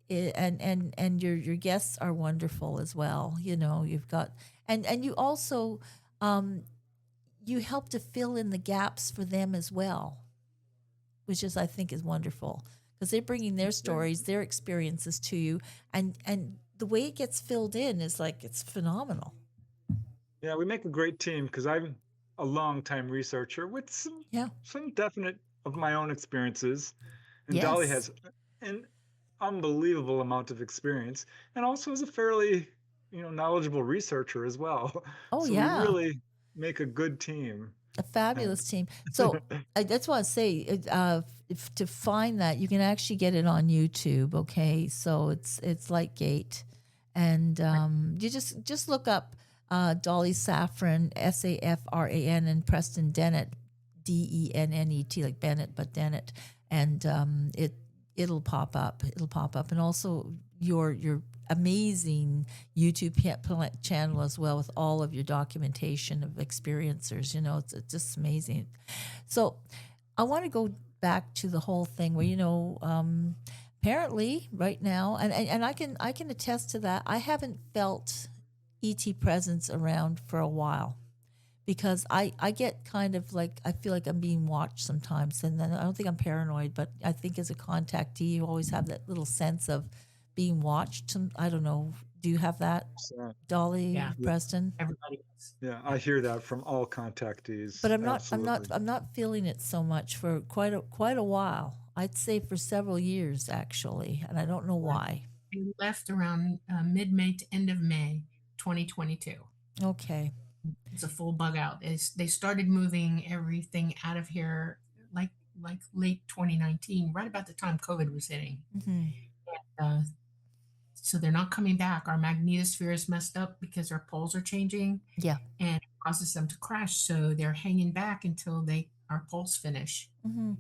And and your guests are wonderful as well. You've got and you also you help to fill in the gaps for them as well, which is I think is wonderful because they're bringing their stories, their experiences to you, and the way it gets filled in is like it's phenomenal. Yeah, we make a great team because I'm a long-time researcher with Yeah. some definite of my own experiences, and Dolly Yes. has an unbelievable amount of experience, and also is a fairly knowledgeable researcher as well. Oh So we yeah. really make a good team. A And fabulous team. So that's what I say. If to find that, you can actually get it on YouTube. Okay, so it's Lightgate, and you just look up Dolly Safran, Safran, and Preston Dennett, Dennet, like Bennett, but Dennett, and it'll pop up. It'll pop up, and also your amazing YouTube channel as well with all of your documentation of experiencers. It's just amazing. So I want to go back to the whole thing where apparently right now, and I can attest to that. I haven't felt ET presence around for a while because I get kind of like I feel like I'm being watched sometimes, and then I don't think I'm paranoid, but I think as a contactee, you always have that little sense of being watched. I don't know. Do you have that, so, Dolly, Yeah. Preston? Everybody is. yeah, I hear that from all contactees. But Absolutely. I'm not feeling it so much for quite a while. I'd say for several years actually, and I don't know why. We left around mid-May to end of May 2022. Okay. It's a full bug out. They started moving everything out of here like late 2019, right about the time COVID was hitting. Mm-hmm. Uh, so they're not coming back. Our magnetosphere is messed up because our poles are changing Yeah. and it causes them to crash. So they're hanging back until our poles finish, Mm-hmm.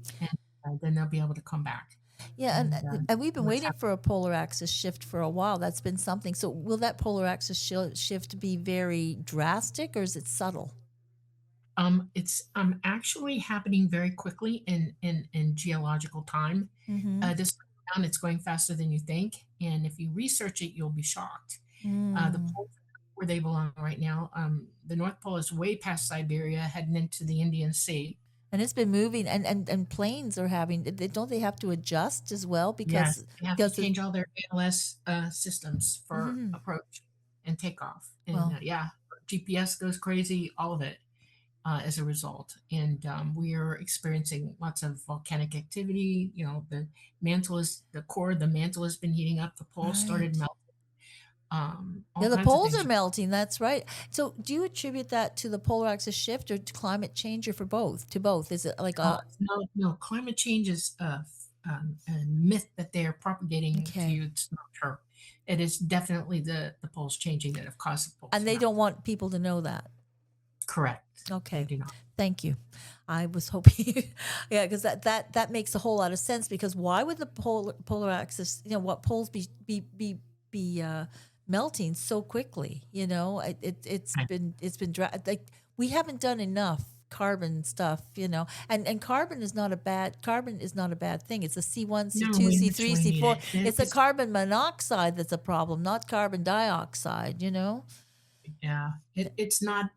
and then they'll be able to come back. Yeah, and we've been what's waiting for a polar axis shift for a while. That's been something. So will that polar axis shift be very drastic, or is it subtle? It's actually happening very quickly in geological time. Mm-hmm. This time around, it's going faster than you think, and if you research it, you'll be shocked. The poles where they belong right now, the North Pole is way past Siberia, heading into the Indian Sea. And it's been moving, and planes are having. Don't they have to adjust as well Yes, they have to because change all their ALS systems for Mhm. approach and takeoff, and Well. GPS goes crazy, all of it. As a result. And we are experiencing lots of volcanic activity. The core of the mantle has been heating up. The poles started Right. melting. all Yeah, the kinds of poles things. are melting. That's right. So, do you attribute that to the polar axis shift or to climate change, or for both? To both? Is it like a No, no, climate change is a myth that they are propagating to okay? you. It's not true. It is definitely the poles changing that have caused the poles And to they melt. don't want people to know that. Correct. They Okay. do not. Thank you. I was hoping, yeah, because that makes a whole lot of sense. Because why would the polar axis, what poles be melting so quickly? Right. It's been like we haven't done enough carbon stuff, and carbon is not a bad thing. It's a C1, No, C2, we C3, actually need C4. it. It's a carbon monoxide that's a problem, not carbon dioxide. Yeah, it's not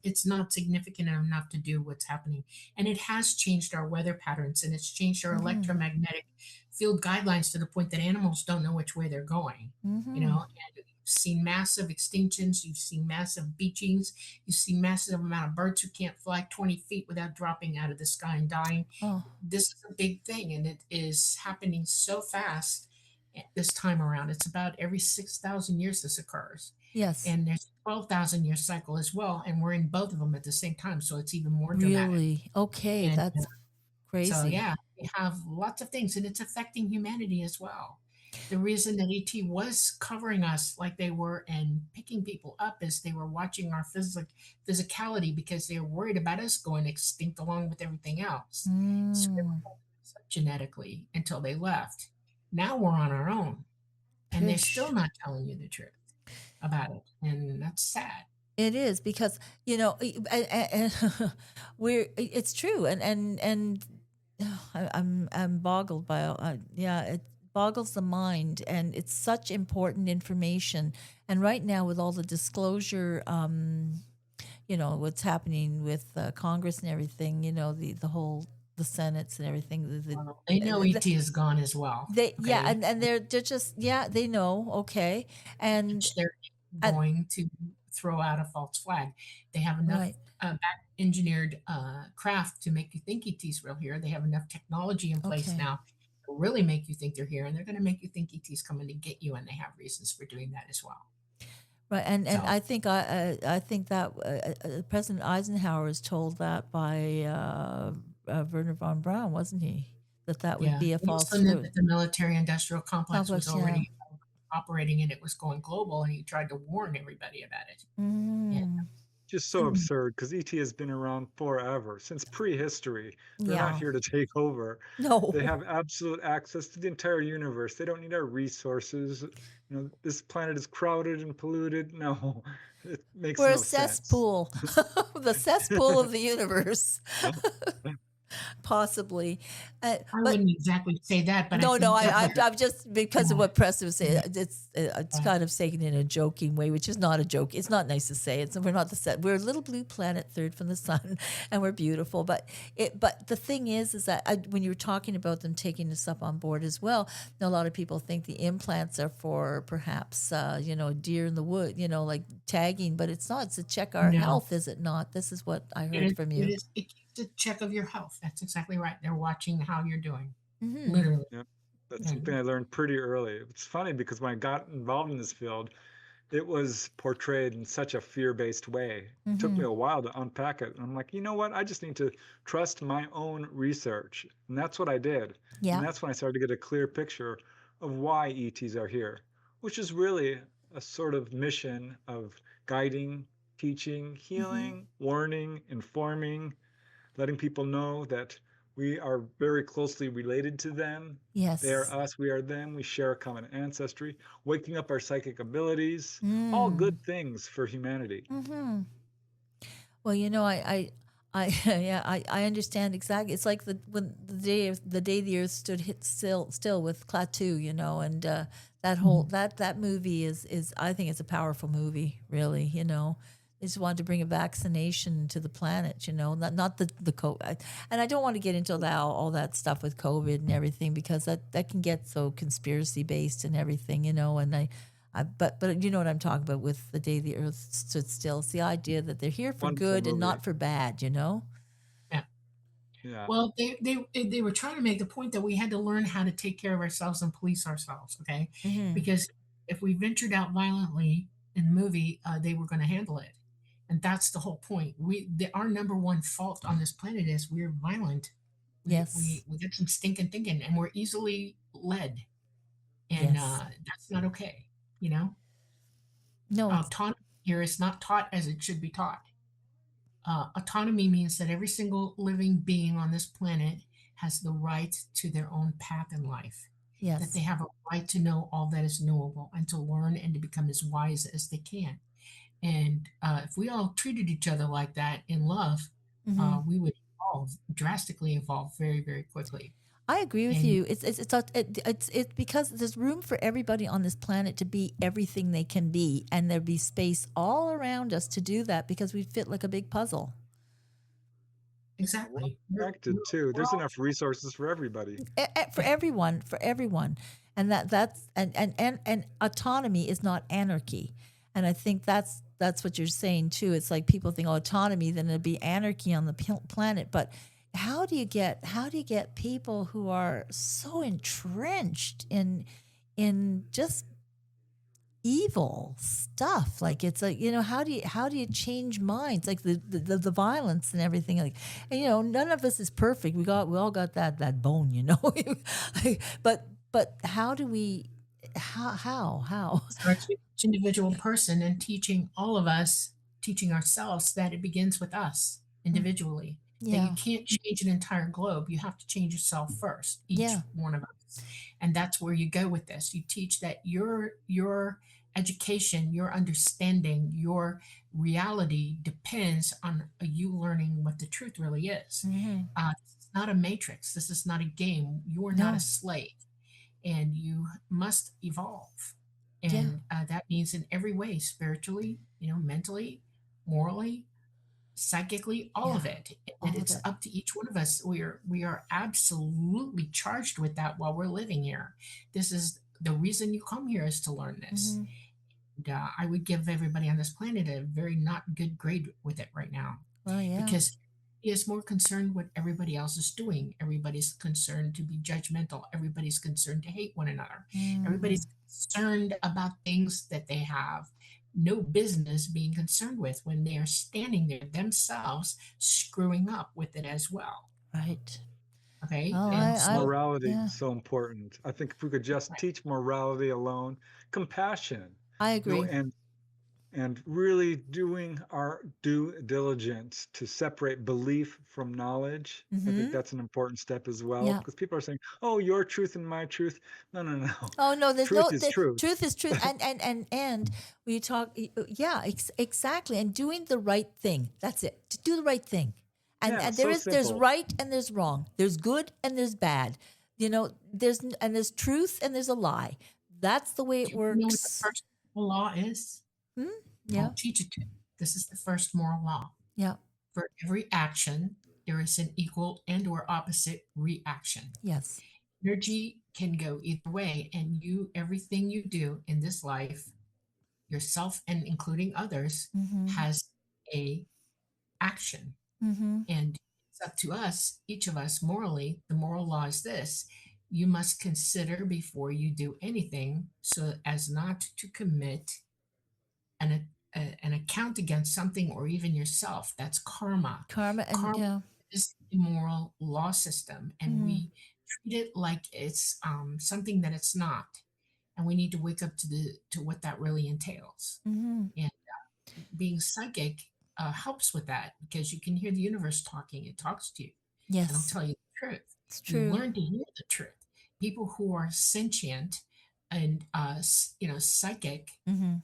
significant enough to do what's happening, and it has changed our weather patterns, and it's changed our Mhm. electromagnetic field guidelines to the point that animals don't know which way they're going. Mhm. And you've seen massive extinctions, you've seen massive beachings, you've seen massive amount of birds who can't fly 20 feet without dropping out of the sky and dying. Oh, This is a big thing, and it is happening so fast this time around. It's about every 6,000 years this occurs, yes. and there's a 12,000-year cycle as well, and we're in both of them at the same time, so it's even more dramatic. Really? Okay, And that's so, crazy. yeah, we have lots of things, and it's affecting humanity as well. The reason that ET was covering us like they were and picking people up is they were watching our physicality because they were worried about us going extinct along with everything else. So they were Mm. holding us up genetically until they left. Now we're on our own, and they're still Pish. not telling you the truth about it, and that's sad. It is because it's true, and I'm boggled by yeah, it boggles the mind, and it's such important information. And right now, with all the disclosure, what's happening with Congress and everything, the whole the senates and everything, Well, they know ET is gone as well, they yeah, okay? and they're just yeah, they know, okay, and Which they're and going to throw out a false flag. They have enough right, back engineered craft to make you think ET's real here. They have enough technology in place okay. now to really make you think they're here, and they're going to make you think ET's coming to get you, and they have reasons for doing that as well. Right, and So, I think that President Eisenhower was told that by Werner von Braun, wasn't he? That would yeah, be a he also false knew fluid that the military-industrial complex was complex. Yeah. already operating and it was going global, and he tried to warn everybody about it. Yeah. Mm, Just so absurd because ET has been around forever, since prehistory. They're not yeah. here to take over. They No, have absolute access to the entire universe. They don't need our resources. This planet is crowded and polluted. No, it makes we're a no sense. cesspool, the cesspool of the universe, possibly. I But wouldn't exactly say that, but I no, no, think that would, I'm just because of yeah, what Preston was saying. yeah, It's yeah. kind of saying in a joking way, which is not a joke. It's not nice to say. We're not the set. We're a little blue planet, third from the sun, and we're beautiful. But the thing is that when you were talking about them taking us up on board as well, a lot of people think the implants are for perhaps a deer in the wood, like tagging, but it's not. It's to check our No, health, is it not? This is what I it heard is, from it you. is, it keeps a check of your health. That's exactly right. They're watching how you're doing, Hmm. literally. Yeah, that's something And I learned pretty early. It's funny because when I got involved in this field, it was portrayed in such a fear-based way. It took Hmm. me a while to unpack it. And I'm like, you know what? I just need to trust my own research. And that's what I did. And Yeah. that's when I started to get a clear picture of why ETs are here, which is really a sort of mission of guiding, teaching, Hmm. healing, warning, informing, letting people know that we are very closely related to them. They are Yes. us, we are them. We share a common ancestry, waking up our psychic abilities, all Mm. good things for humanity. Hmm. Well, yeah, I understand exactly. It's like the day the Earth stood hit still with Klaatu, and that whole Mhm. that movie is I think it's a powerful movie, really. They just wanted to bring a vaccination to the planet, not the COVID. And I don't want to get into all that stuff with COVID and everything because that can get so conspiracy based and everything, and but you know what I'm talking about with the day the Earth stood still. It's the idea that they're here for Wonderful good and movie. not for bad. Yeah. Yeah. Well, they were trying to make the point that we had to learn how to take care of ourselves and police ourselves, okay? Hmm. Because if we ventured out violently, in the movie, they were going to handle it. And that's the whole point. Our number one fault on this planet is we're violent. Yes. We get some stinking thinking, and we're easily led, and Yes. that's not okay. You know, No, it's autonomy here is not taught as it should be taught. Autonomy means that every single living being on this planet has the right to their own path in life, that they yes. have a right to know all that is knowable and to learn and to become as wise as they can. And if we all treated each other like that in love, Hmm. we would evolve, drastically evolve very, very quickly. I agree with And you. It's because there's room for everybody on this planet to be everything they can be, and there'd be space all around us to do that because we fit like a big puzzle. Well exactly, connected too. we're There's all enough resources for everybody. For everyone, and and autonomy is not anarchy, and I think that's what you're saying too. It's like people think, oh, autonomy, then it'd be anarchy on the planet. But how do you get people who are so entrenched in just evil stuff? Like, it's like, how do you change minds, like the violence and everything, like, and none of us is perfect. We all got that bone, but how do we, how starts with each individual person, and teaching all of us, teaching ourselves that it begins with us individually. That you yeah, can't change an entire globe. You have to change yourself first, each yeah, one of us. And that's where you go with this. You teach that your education, your understanding, your reality depends on you learning what the truth really is. hmm, This is not a matrix. This is not a game. You are not a no, slave, and you must evolve. yeah, And that means in every way, spiritually, mentally, morally, psychically, all of yeah, it. And all of it's it. up to each one of us. We are absolutely charged with that while we're living here. This is the reason you come here, is to learn this. Hmm. And I would give everybody on this planet a very not good grade with it right now, Well, yeah. because he is more concerned what everybody else is doing. Everybody's concerned to be judgmental. Everybody's concerned to hate one another. Hmm. Everybody's concerned about things that they have no business being concerned with, when they are standing there themselves screwing up with it as well. Right. Okay. Oh, And I so, Morality yeah, is so important. I think if we could just teach morality alone, compassion, I you know, agree. and really doing our due diligence to separate belief from knowledge. I think Hmm. that's an important step as well, Yeah. because people are saying, "Oh, your truth and my truth." No, no, no. Oh no, there's Truth no, is the truth. truth is truth, and when you talk, yeah, exactly, and doing the right thing. That's it. To do the right thing, Yeah, and so there's simple. right and there's wrong. There's good and there's bad. There's truth and there's a lie. That's the way it do you know what the works. first moral law is? Hmm? I'll Yeah, teach it to you. This is the first moral law. yeah, For every action, there is an equal and or opposite reaction. yes. Energy can go either way, and everything you do in this life, yourself and including others, Mm-hmm. has a action. Mm-hmm. And it's up to us, each of us, morally. The moral law is this: you must consider before you do anything, so as not to commit an account against something or even yourself. That's karma. Karma and Karma yeah. is the moral law system, and Mm-hmm. we treat it like it's something that it's not. And we need to wake up to what that really entails. Mm-hmm. And being psychic helps with that, because you can hear the universe talking. It talks to you, and it'll Yes, tell you the truth. it's You true. learn to hear the truth. People who are sentient and psychic, Mm-hmm.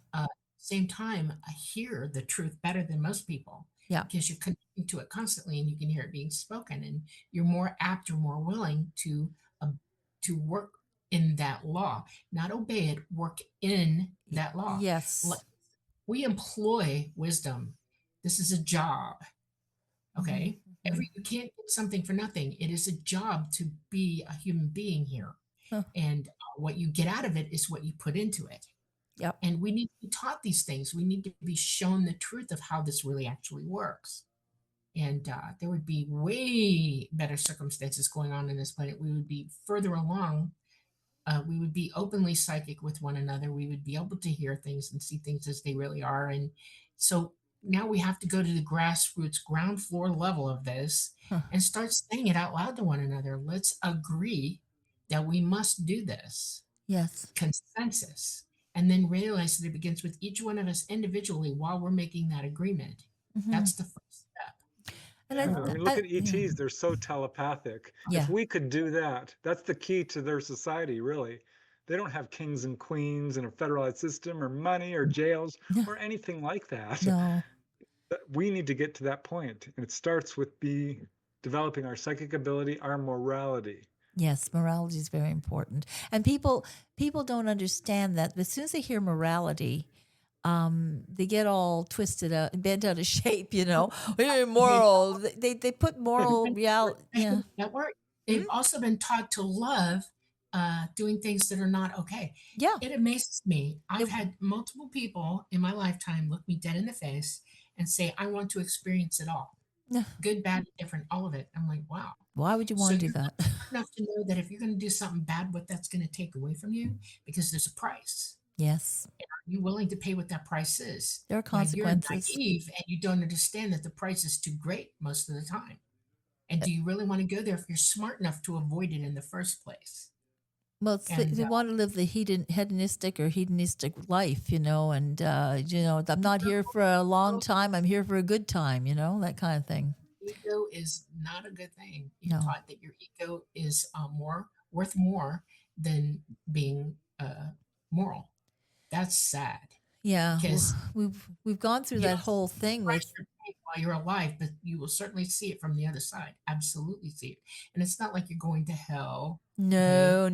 same time, hear the truth better than most people, Yeah. because you're connecting to it constantly, and you can hear it being spoken, and you're more apt or more willing uh, to work in that law, not obey it, work in that law. Yes. We employ wisdom. This is a job. Mm-hmm. Okay. Mm-hmm. You can't get something for nothing. It is a job to be a human being here. Huh. And what you get out of it is what you put into it. Yep. And we need to be taught these things. We need to be shown the truth of how this really actually works. And there would be way better circumstances going on in this planet. We would be further along we would be openly psychic with one another. We would be able to hear things and see things as they really are. And so now we have to go to the grassroots ground floor level of this Huh. and start saying it out loud to one another. Let's agree that we must do this. Yes. Consensus. And then realize that it begins with each one of us individually while we're making that agreement. That's the first step. And Yeah, I mean, look at yeah. ETs. They're so telepathic. Yeah. If we could do that, that's the key to their society, really. They don't have kings and queens and a federalized system or money or jails or anything like that. No. But we need to get to that point, and it starts with developing our psychic ability, our morality. Yes, morality is very important, and people don't understand that. As soon as they hear morality, they get all twisted out and bent out of shape. You know, moral. They put moral reality. Yeah. That word. They've also been taught to love doing things that are not okay. Yeah. It amazes me. I've had multiple people in my lifetime look me dead in the face and say, "I want to experience it all, good, bad, different, all of it." I'm like, wow. Why would you want to do that? Enough to know that if you're going to do something bad, what that's going to take away from you, because there's a price. Yes. And are you willing to pay what that price is? There are consequences. You're naive and you don't understand that the price is too great most of the time. And do you really want to go there if you're smart enough to avoid it in the first place? Well, they want to live the hedonistic life, you know, and, I'm not here for a long time. I'm here for a good time, you know, that kind of thing. Ego is not a good thing. You're taught that your ego is worth more than being moral. That's sad. Yeah, because we've gone through that whole thing with while you're alive, but you will certainly see it from the other side. Absolutely see it, and it's not like you're going to hell. No.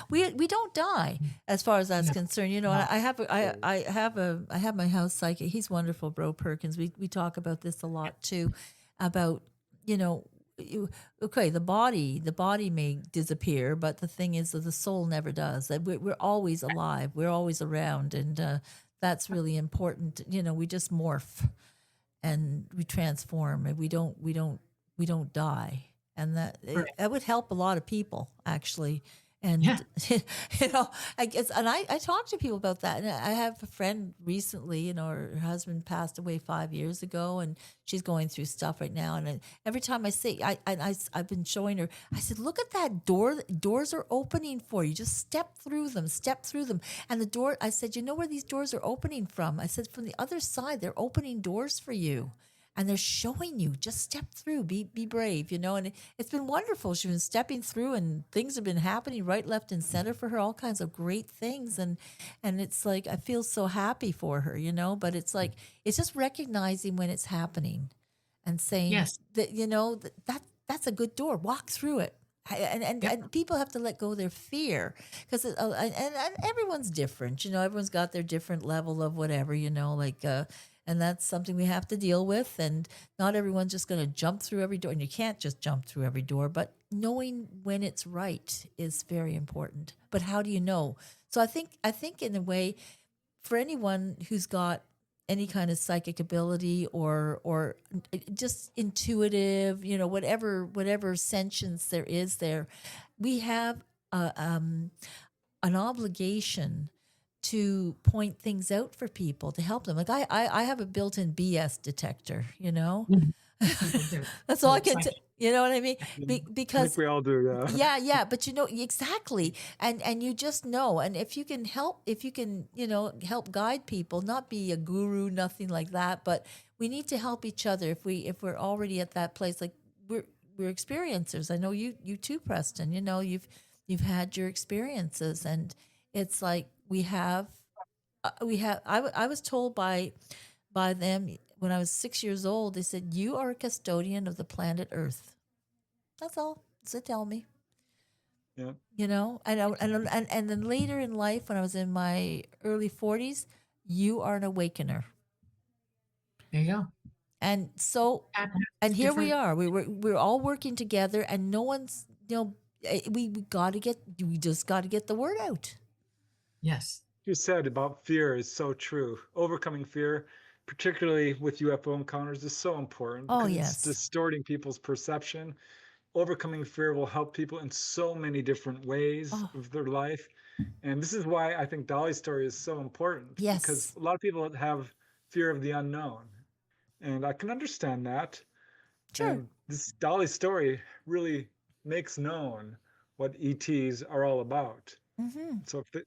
We don't die as far as that's concerned. You know, I have my house psychic. He's wonderful, Bro Perkins. We talk about this a lot too, about, you know, the body may disappear, but the thing is that the soul never does. That we're always alive. We're always around, and that's really important. You know, we just morph and we transform, and we don't die. And that would help a lot of people, actually. And you know, I guess, and I talk to people about that. And I have a friend recently, you know, her husband passed away 5 years ago, and she's going through stuff right now. And every time I say, I've been showing her, I said, look at that door. Doors are opening for you. Just step through them. And the door, I said, you know where these doors are opening from? I said, from the other side, they're opening doors for you. And they're showing you, just step through, be brave, you know. And it's been wonderful. She's been stepping through, and things have been happening right, left, and center for her, all kinds of great things. And it's like, I feel so happy for her, you know. But it's like, it's just recognizing when it's happening and saying that, you know, that's a good door. Walk through it. And people have to let go of their fear, because and everyone's different, you know. Everyone's got their different level of whatever, you know, like and that's something we have to deal with. And not everyone's just going to jump through every door, and you can't just jump through every door. But knowing when it's right is very important. But how do you know? So I think in a way, for anyone who's got any kind of psychic ability or just intuitive, you know, whatever sentience there is there, we have an obligation to point things out for people, to help them. Like I have a built-in BS detector, you know. That's all I can you know what I mean? Because I think we all do, yeah. But you know, exactly. And you just know. And if you can help, you know, help guide people, not be a guru, nothing like that. But we need to help each other if we're already at that place. Like we're experiencers. I know you too, Preston. You know, you've had your experiences, and it's like we have. I was told by them when I was 6 years old. They said, "You are a custodian of the planet Earth." That's all. So tell me. Yeah. You know, and then later in life, when I was in my early 40s, you are an awakener. There you go. And so, and here we are. We're all working together, and no one's, you know, we just got to get the word out. Yes. You said about fear is so true. Overcoming fear, particularly with UFO encounters, is so important. Oh, because yes. It's distorting people's perception, overcoming fear will help people in so many different ways Oh, of their life. And this is why I think Dolly's story is so important, because yes. a lot of people have fear of the unknown. And I can understand that. Sure. And this Dolly story really makes known what ETs are all about. Mm-hmm. So if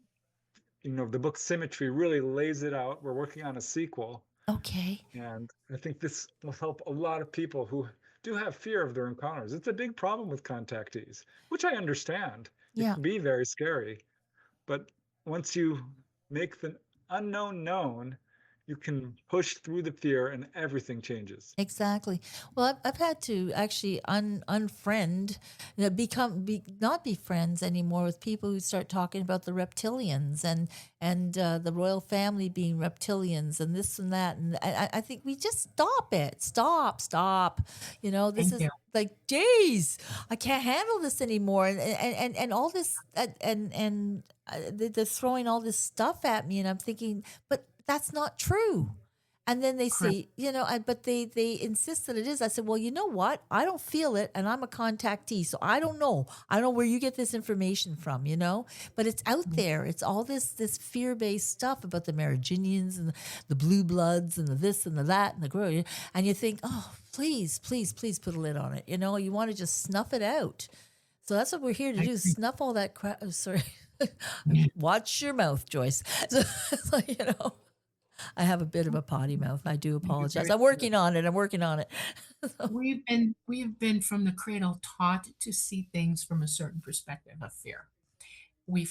the book Symmetry really lays it out. We're working on a sequel, Okay. and I think this will help a lot of people who do have fear of their encounters. It's a big problem with contactees, which I understand. It Yeah. can be very scary, but once you make the unknown known, you can push through the fear and everything changes. Exactly. Well, I've had to actually unfriend, not be friends anymore with people who start talking about the reptilians and the royal family being reptilians and this and that. And I think we just stop it. Stop. This Thank is you. like, geez, I can't handle this anymore. And all this, they're throwing all this stuff at me. And I'm thinking, but that's not true. And then they Correct. say, but they insist that it is. I said, well, you know what? I don't feel it, and I'm a contactee, so I don't know. I don't know where you get this information from, but it's out there. It's all this fear based stuff about the Merovingians and the blue bloods and the this and the that and the grow. And you think, oh, please put a lid on it. You want to just snuff it out. So that's what we're here to I do: agree. snuff all that crap. Oh, sorry, Yeah. watch your mouth, Joyce. So it's like, I have a bit of a potty mouth. I do apologize. very I'm working on it. We've been from the cradle taught to see things from a certain perspective of fear. We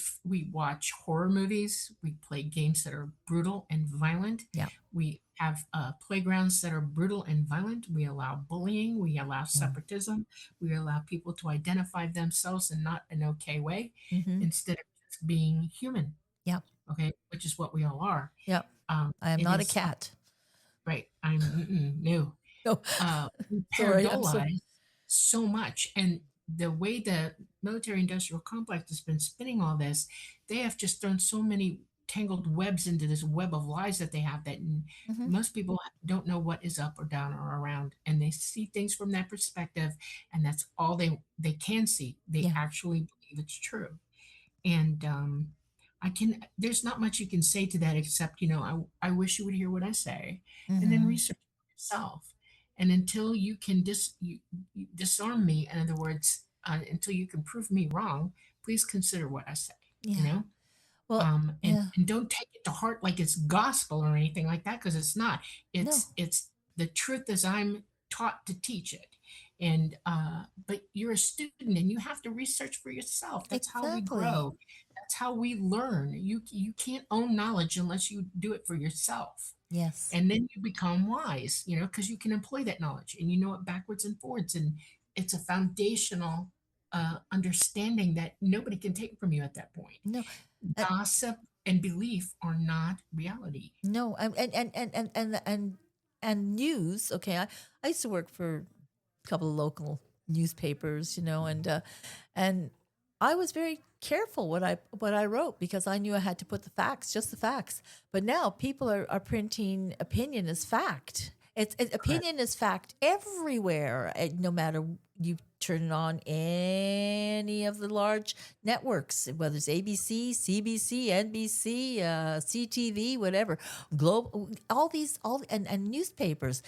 watch horror movies. We play games that are brutal and violent. Yeah. We have playgrounds that are brutal and violent. We allow bullying. We allow Mm. separatism. We allow people to identify themselves in not an okay way, Mm-hmm. instead of just being human. Yeah. Okay, which is what we all are. Yeah. I am It not a is cat. right. No. No. We Sorry. I'm so. paradoxize so much, and the way the military-industrial complex has been spinning all this, they have just thrown so many tangled webs into this web of lies that they have that Mhm. most people don't know what is up or down or around, and they see things from that perspective, and that's all they can see. They Yeah. actually believe it's true, and there's not much you can say to that except, I wish you would hear what I say, and then Mhm. research for yourself. And until you can you disarm me, in other words, until you can prove me wrong, please consider what I say, you Yeah. know? Well. And Yeah. don't take it to heart like it's gospel or anything like that, because it's not. No. It's the truth as I'm taught to teach it. And but you're a student and you have to research for yourself. That's how we Exactly. grow. That's how we learn. You can't own knowledge unless you do it for yourself. Yes. And then you become wise, because you can employ that knowledge and you know it backwards and forwards. And it's a foundational understanding that nobody can take from you at that point. No. Uh, Gossip and belief are not reality. no. And news. Okay. I used to work for a couple of local newspapers, and I was very careful what I wrote because I knew I had to put the facts, just the facts. But now people are printing opinion as fact. It's Correct. opinion is fact everywhere. No matter you turn it on any of the large networks, whether it's ABC, CBC, NBC, CTV, whatever, Globe, and newspapers.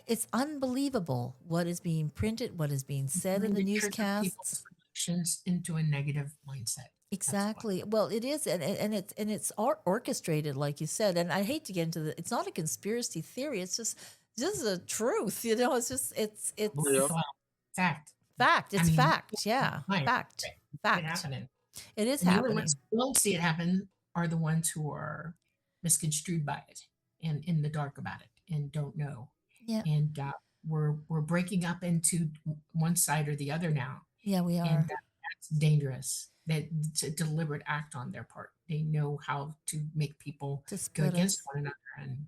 It's unbelievable what is being printed, what is being said in Trying the to trigger newscasts. people's emotions into a negative mindset. That's what. Exactly. Well, it is, and it's orchestrated, like you said. And I hate to get into the. It's not a conspiracy theory. It's just the truth. It's Yeah. Well, fact. fact. I It's mean, fact. Yeah, right, fact. right. It Fact. happening. It is And the only ones happening. who don't see it happen are the ones who are misconstrued by it and in the dark about it and don't know. Yeah. And we're breaking up into one side or the other now, Yeah, we and are. that's dangerous. That it's a deliberate act on their part. They know how to make people To go split against us. one another, and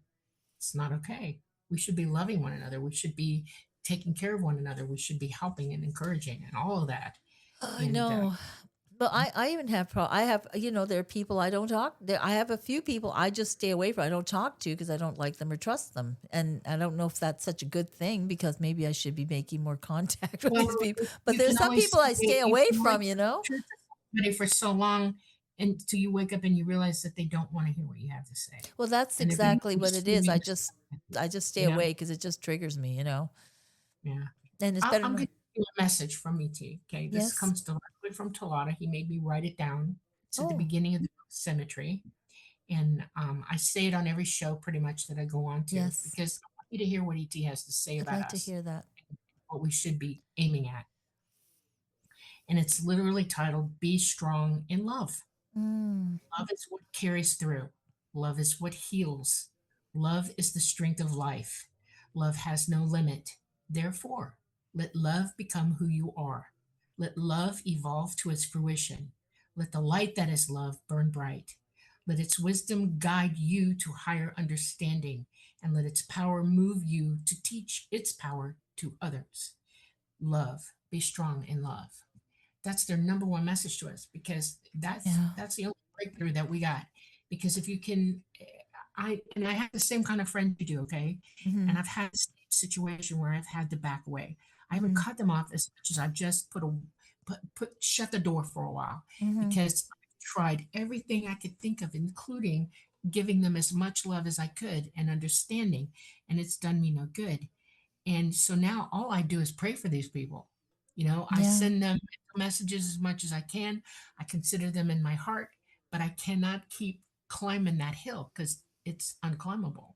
it's not okay. We should be loving one another. We should be taking care of one another. We should be helping and encouraging and all of that. I And know. But I even have I have, there are people I don't talk there. I have a few people I just stay away from. I don't talk to because I don't like them or trust them, and I don't know if that's such a good thing because maybe I should be making more contact with these Well, people. But you there's can some always people I say stay you away can always from. tell the truth to somebody for so long until you wake up and you realize that they don't want to hear what you have to say. Well, that's And they've been exactly what it is. screaming or something, I just stay you know? away because it just triggers me. Yeah. And it's better. I'm going to give you a message from ET. Okay. This Yes. comes directly from Talata. He made me write it down. It's at the Oh, beginning of the book, Symmetry. And I say it on every show pretty much that I go on to yes. because I want you to hear what ET has to say I'd about like to us, hear that. what we should be aiming at. And it's literally titled Be Strong in Love. Mm, Love is what carries through. Love is what heals. Love is the strength of life. Love has no limit. Therefore, let love become who you are. Let love evolve to its fruition. Let the light that is love burn bright. Let its wisdom guide you to higher understanding, and let its power move you to teach its power to others. Love, be strong in love. That's their number one message to us because yeah. that's the only breakthrough that we got. Because if you can, I have the same kind of friend you do, okay? Mm-hmm. And I've had the same situation where I've had to back away. I haven't Mm-hmm. cut them off as much as I've just put shut the door for a while Mm-hmm. because I tried everything I could think of, including giving them as much love as I could and understanding, and it's done me no good. And so now all I do is pray for these people. I Yeah. send them messages as much as I can. I consider them in my heart, but I cannot keep climbing that hill because it's unclimbable,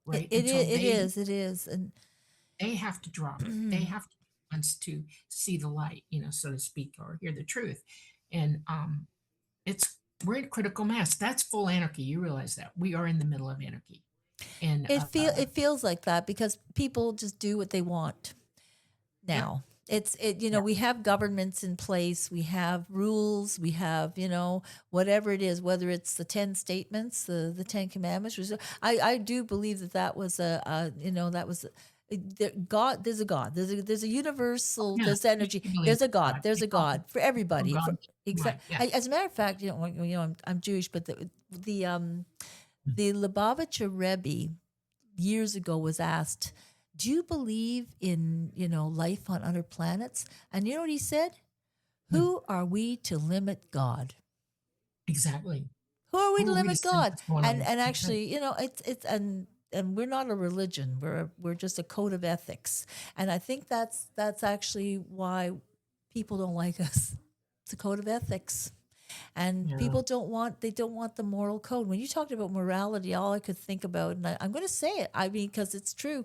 right? Until It is. It is. And they have to drop it. They have to be the ones to see the light, so to speak, or hear the truth. And it's we're in critical mass. That's full anarchy. You realize that we are in the middle of anarchy, and it feels like that because people just do what they want yep, now. yeah, We have governments in place, we have rules, we have, whatever it is, whether it's the 10 statements, the 10 commandments. I do believe that was God, there's a God, there's a universal, yeah. there's energy, You believe there's a God, God. there's a It's all God for for everybody. God. Right. As Yes. a matter of fact, I'm Jewish, but the Lubavitcher Rebbe years ago was asked, "Do you believe in life on other planets?" And you know what he said? Hmm. Who are we to limit God? Exactly. Who are we to Who are we to limit say God? what's going And on? Okay. actually, it's and we're not a religion. We're just a code of ethics. And I think that's actually why people don't like us. It's a code of ethics. And Yeah. people don't want the moral code. When you talked about morality, all I could think about, and I'm going to say it, I mean, because it's true.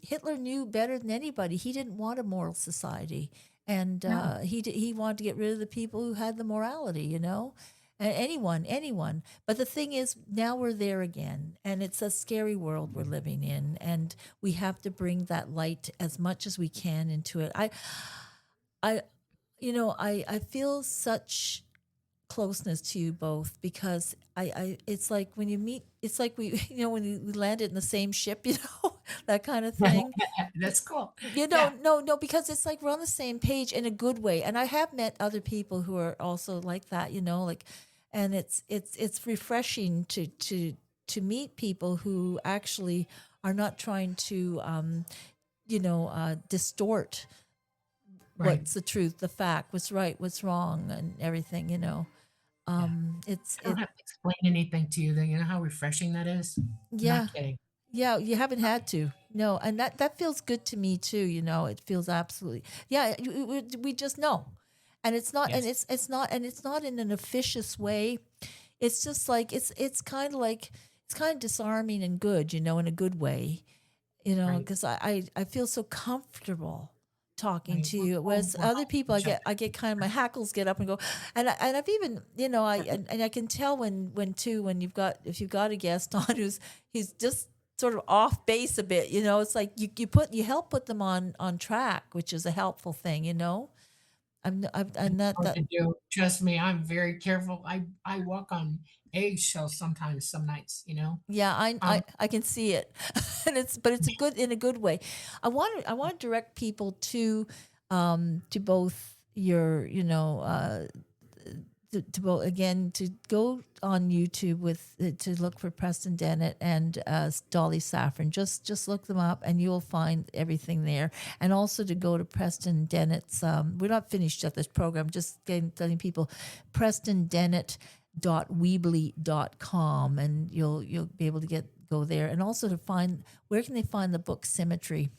Hitler knew better than anybody. He didn't want a moral society, and No. he wanted to get rid of the people who had the morality. And anyone. But the thing is, now we're there again, and it's a scary world we're living in, and we have to bring that light as much as we can into it. I, I feel such closeness to you both because it's like when you meet, it's like we when we landed in the same ship, that kind of thing. That's cool. Yeah. No, because it's like we're on the same page in a good way. And I have met other people who are also like that, like, and it's refreshing to meet people who actually are not trying to distort Right. what's the truth, the fact, what's right, what's wrong, and everything. Yeah. It's I don't have to explain anything to you. You know how refreshing that is? I'm yeah, not kidding. yeah. You haven't had to, no, and that feels good to me too. It feels absolutely, yeah. We just know, and it's not, and Yes. it's not in an officious way. It's just like it's kind of like it's kind of disarming and good, in a good way, Right. because I feel so comfortable talking Right. to you. Whereas We're other helping people, each other. I get kind of my hackles get up and go, and I've even and I can tell when if you've got a guest on he's just sort of off base a bit. It's like you help put them on track, which is a helpful thing. I'm not Hard that. to do. Trust me, I'm very careful. I walk on eggshells sometimes, some nights. Yeah, Um. I can see it, and it's a good in a good way. I want to direct people to both your, again, to go on YouTube with to look for Preston Dennett and Dolly Safran. Just look them up, and you'll find everything there. And also to go to Preston Dennett's. We're not finished yet this program. Just telling people, PrestonDennett.weebly.com, and you'll be able to go there, and also to find, where can they find the book Symmetry?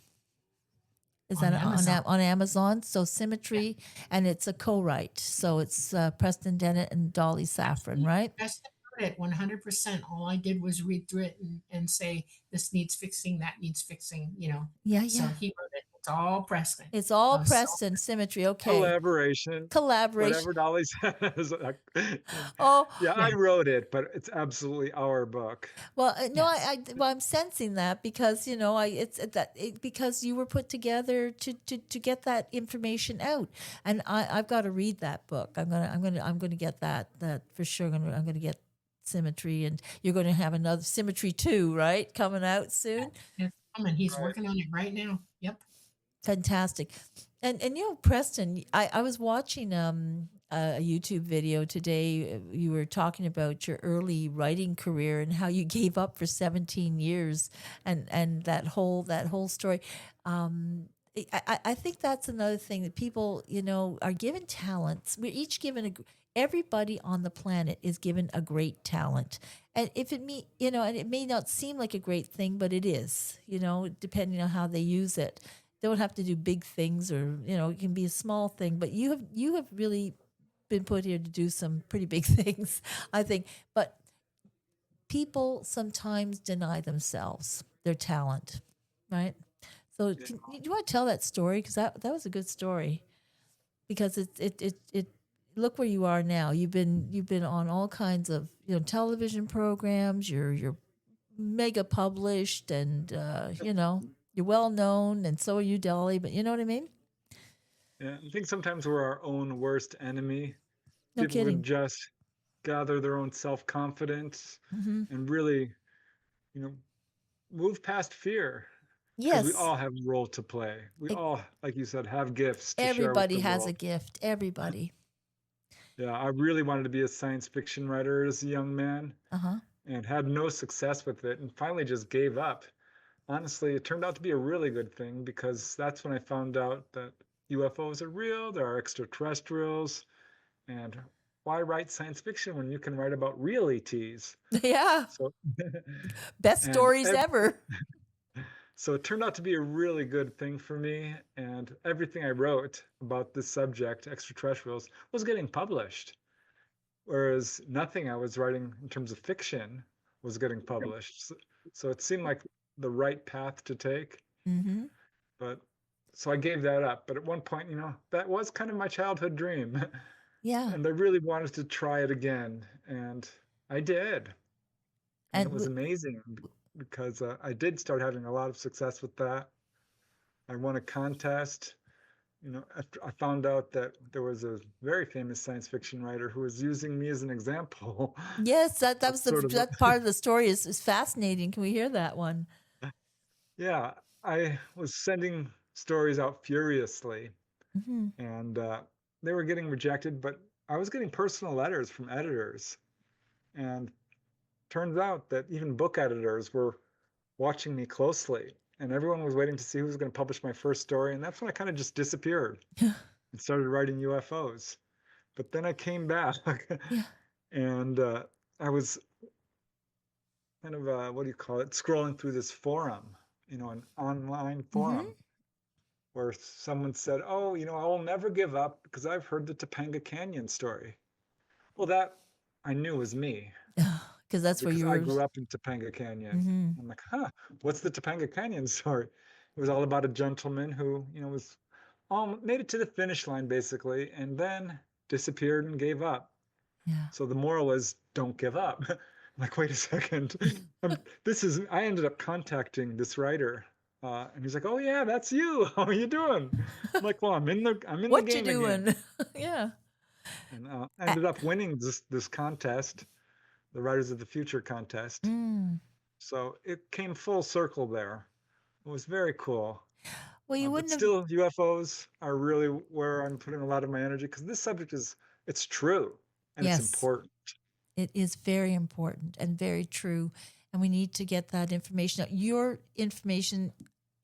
Is On that Amazon. on Amazon? So Symmetry, and it's a co-write. So it's Preston Dennett and Dolly Safran, right? Yes, I heard it 100%. All I did was read through it and say, this needs fixing, that needs fixing, Yeah, So yeah. he wrote it. It's all Preston. It's all I was so Preston Symmetry. Okay, Collaboration, collaboration. whatever Dolly says. Oh, Yeah, yeah, I wrote it, but it's absolutely our book. well, no, yes. well, I'm sensing that because because you were put together to get that information out, and I've got to read that book. I'm gonna get that for sure. I'm gonna get Symmetry, and you're going to have another Symmetry 2, right, coming out soon. It's coming. He's Right. working on it right now. Yep. Fantastic. And Preston, I was watching a YouTube video today. You were talking about your early writing career and how you gave up for 17 years, and that whole story. I think that's another thing that people, are given talents. We're each given everybody on the planet is given a great talent. And if it and it may not seem like a great thing, but it is, depending on how they use it. They don't have to do big things, or, it can be a small thing, but you have really been put here to do some pretty big things, I think. But people sometimes deny themselves their talent, right? So do you want to tell that story? Because that was a good story. Because it look where you are now. You've been on all kinds of television programs. You're mega published, and you're well known, and so are you, Dolly. But you know what I mean? Yeah, I think sometimes we're our own worst enemy. No People would kidding. just gather their own self-confidence Hmm. and really, you know, move past fear, because we Yes, all have a role to play. We e- all, like you said, have gifts to share with everybody the has a world. gift. Everybody. Yeah, I really wanted to be a science fiction writer as a young man Uh huh. and had no success with it and finally just gave up. Honestly, it turned out to be a really good thing, because that's when I found out that UFOs are real, there are extraterrestrials, and why write science fiction when you can write about real ETs? Yeah. So, Best and stories ever. so it turned out to be a really good thing for me, and everything I wrote about this subject, extraterrestrials, was getting published, whereas nothing I was writing in terms of fiction was getting published. So it seemed like the right path to take, Mm-hmm. but so I gave that up. But at one point, that was kind of my childhood dream, Yeah. and I really wanted to try it again, and I did, and And it was amazing because I did start having a lot of success with that. I won a contest. After I found out that there was a very famous science fiction writer who was using me as an example. yes, that of was sort of, that part of the story is fascinating. Can we hear that one? yeah, I was sending stories out furiously, Mm-hmm. and they were getting rejected, but I was getting personal letters from editors, and turns out that even book editors were watching me closely, and everyone was waiting to see who was going to publish my first story, and that's when I kind of just disappeared and started writing UFOs. But then I came back, Yeah. and I was kind of what do you call it, scrolling through this forum, an online Mm-hmm. forum, where someone said, "Oh, I'll never give up because I've heard the Topanga Canyon story." Well, that I knew was me, Because that's where because you I were. grew up in Topanga Canyon. Mm-hmm. I'm like, huh, what's the Topanga Canyon story? It was all about a gentleman who, was made it to the finish line basically, and then disappeared and gave up. Yeah. So the moral is, don't give up. I'm like, wait a second. I ended up contacting this writer, and he's like, "Oh yeah, that's you. How are you doing?" I'm like, "Well, I'm in the What you game again." doing? Yeah. And I ended up winning this contest, the Writers of the Future contest. Mm. So it came full circle there. It was very cool. Well, you But wouldn't have. still, UFOs are really where I'm putting a lot of my energy because this subject it's true and it's Yes, important. it is very important and very true, and we need to get that information out. Your information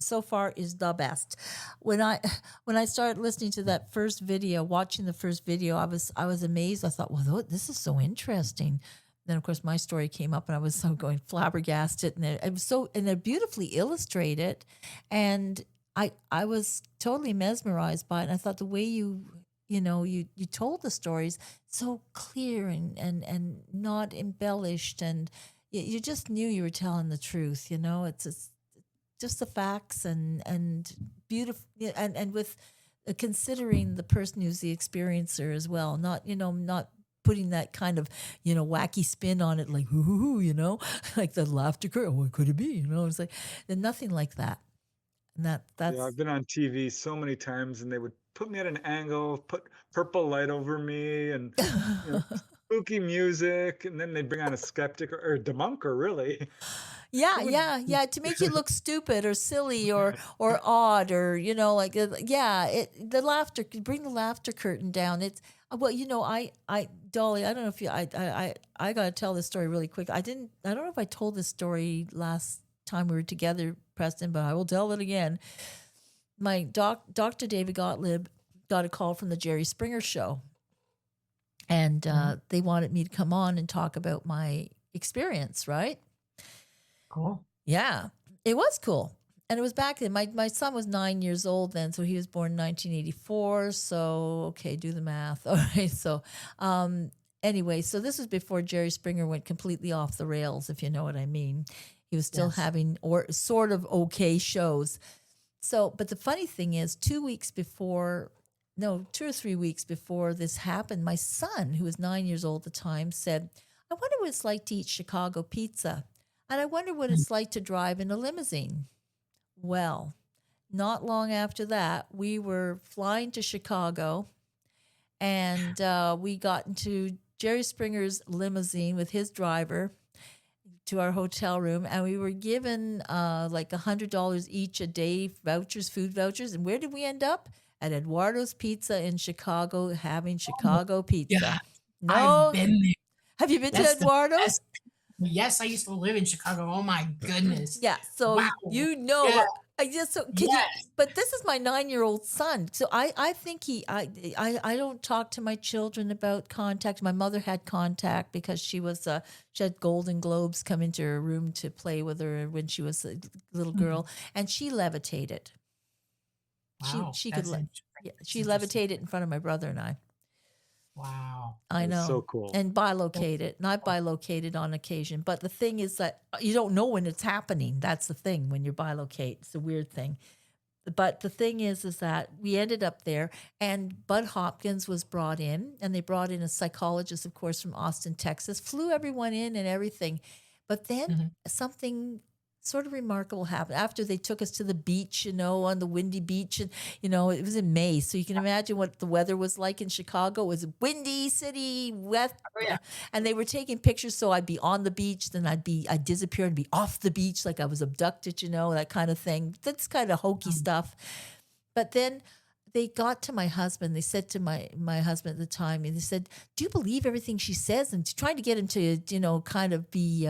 so far is the best. When I when I started listening to that first video, watching the first video, I was amazed. I thought, well, this is so interesting. Then of course my story came up, and I was so going flabbergasted, and it was so, and they're beautifully illustrated, and I was totally mesmerized by it. And I thought the way you told the stories so clear and not embellished, and you just knew you were telling the truth. It's just the facts and beautiful, and with considering the person who's the experiencer as well, not putting that kind of wacky spin on it, like like the laughter curve. What could it be? It's like nothing like that. And Yeah, that's I've been on TV so many times, and they would put me at an angle, put purple light over me, and you know, spooky music, and then they bring on a skeptic or a debunker, really. Yeah, Who would? yeah, yeah. To make you look stupid or silly or odd, or like yeah, the laughter, bring the laughter curtain down. It's well, I Dolly, I don't know if you I got to tell this story really quick. I don't know if I told this story last time we were together, Preston, but I will tell it again. My Dr. David Gottlieb got a call from the Jerry Springer show, and they wanted me to come on and talk about my experience, right? Cool. Yeah, it was cool. And it was back then. My son was 9 years old then, so he was born in 1984. So, okay, do the math. All right. So, anyway, so this was before Jerry Springer went completely off the rails, if you know what I mean. He was still Yes. having or sort of okay shows. So, but the funny thing is, 2 or 3 weeks before this happened, my son, who was 9 years old at the time, said, I wonder what it's like to eat Chicago pizza. And I wonder what it's like to drive in a limousine. Well, not long after that, we were flying to Chicago, and we got into Jerry Springer's limousine with his driver to our hotel room, and we were given like $100 each a day vouchers, food vouchers. And where did we end up? At Eduardo's Pizza in Chicago, having Chicago pizza. Yeah, I've No, been there. have you been That's to the Eduardo's? best. Yes, I used to live in Chicago. Oh my goodness. Yeah, so Wow. Yeah. I just so can you, Yes. but this is my 9-year-old son. So I think I don't talk to my children about contact. My mother had contact because she had Golden Globes come into her room to play with her when she was a little girl, and she levitated. Wow. She could That's she interesting. levitated in front of my brother and I. Wow. I It's so know. cool. And bilocated. And I bilocated on occasion. But the thing is that you don't know when it's happening. That's the thing when you're bilocate. It's a weird thing. But the thing is that we ended up there, and Bud Hopkins was brought in, and they brought in a psychologist, of course, from Austin, Texas, flew everyone in and everything. But then something sort of remarkable happened after they took us to the beach, on the windy beach. And, it was in May. So you can imagine what the weather was like in Chicago. It was a windy city, wet. Oh, yeah. And they were taking pictures. So I'd be on the beach, then I'd disappear and be off the beach like I was abducted, that kind of thing. That's kind of hokey stuff. But then they got to my husband. They said to my husband at the time, and they said, do you believe everything she says? And trying to get him to, kind of be,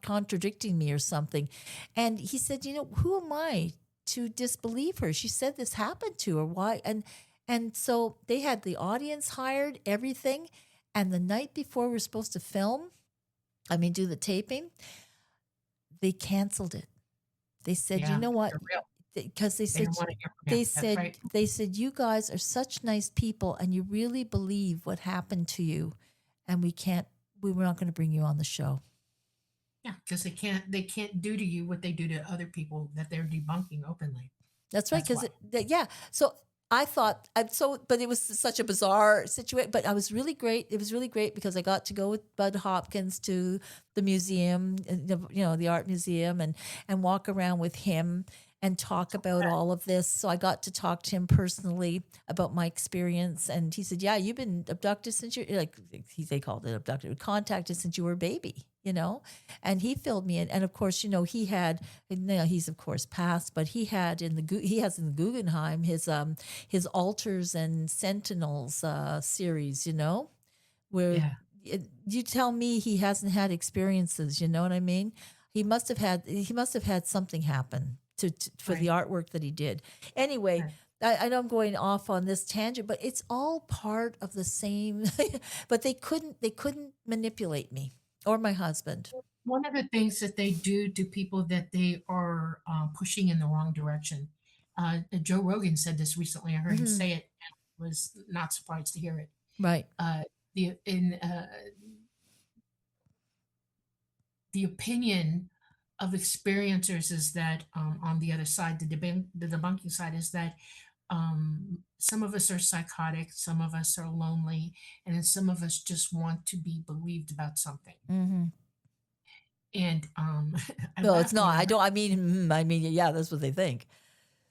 contradicting me or something. And he said, who am I to disbelieve her? She said this happened to her. Why? And so they had the audience hired, everything. And the night before we were supposed to do the taping, they canceled it. They said, Yeah, you know what? they're real. Because they They said don't want to hear from you. That's right. they said you guys are such nice people, and you really believe what happened to you, and we were not going to bring you on the show. Yeah, because they can't do to you what they do to other people that they're debunking openly. That's right. That's Because yeah. So I thought but it was such a bizarre situation. But I was really great. It was really great because I got to go with Bud Hopkins to the museum, the art museum, and walk around with him. and talk about all of this. So I got to talk to him personally about my experience. And he said, yeah, you've been abducted since you're like, they called it abducted, contacted since you were a baby, you know? And he filled me in. And of course, you know, he had, he's of course passed, but he had he has in the Guggenheim, his Altars and Sentinels series, you know, where Yeah. you tell me he hasn't had experiences, you know what I mean? He must have had something happen for the artwork that he did. Anyway, Right. I know I'm going off on this tangent, but it's all part of the same. But they couldn't manipulate me or my husband. One of the things that they do to people that they are pushing in the wrong direction. Joe Rogan said this recently. I heard him say it and was not surprised to hear it. Right. The opinion of experiencers is that on the other side, the debunking side is that some of us are psychotic, some of us are lonely, and then some of us just want to be believed about something. Mm-hmm. And I No, laughed it's not. when I I mean, yeah, that's what they think.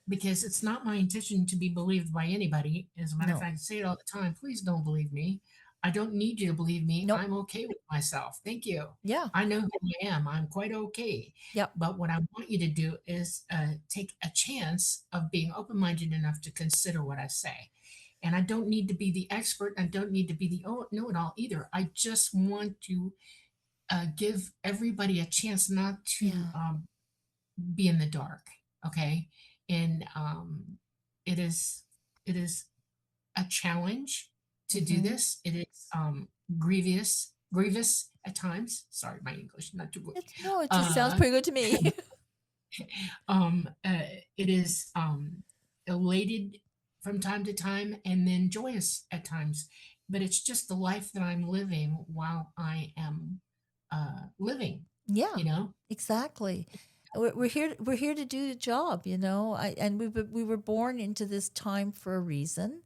because it's not my intention to be believed by anybody. As a matter of No. fact, I say it all the time. Please don't believe me. I don't need you to believe me. Nope. I'm okay with myself. Thank you. Yeah. I know who I am. I'm quite okay. Yep. But what I want you to do is take a chance of being open minded enough to consider what I say. And I don't need to be the expert. I don't need to be the know it all either. I just want to give everybody a chance not to Yeah. be in the dark. Okay. And it is a challenge to do Mhm. this. It is grievous at times. Sorry, my English not too good. It just sounds pretty good to me. It is elated from time to time and then joyous at times. But it's just the life that I'm living while I am living. Yeah, You know. exactly. We're here. We're here to do the job, you know. And we were born into this time for a reason,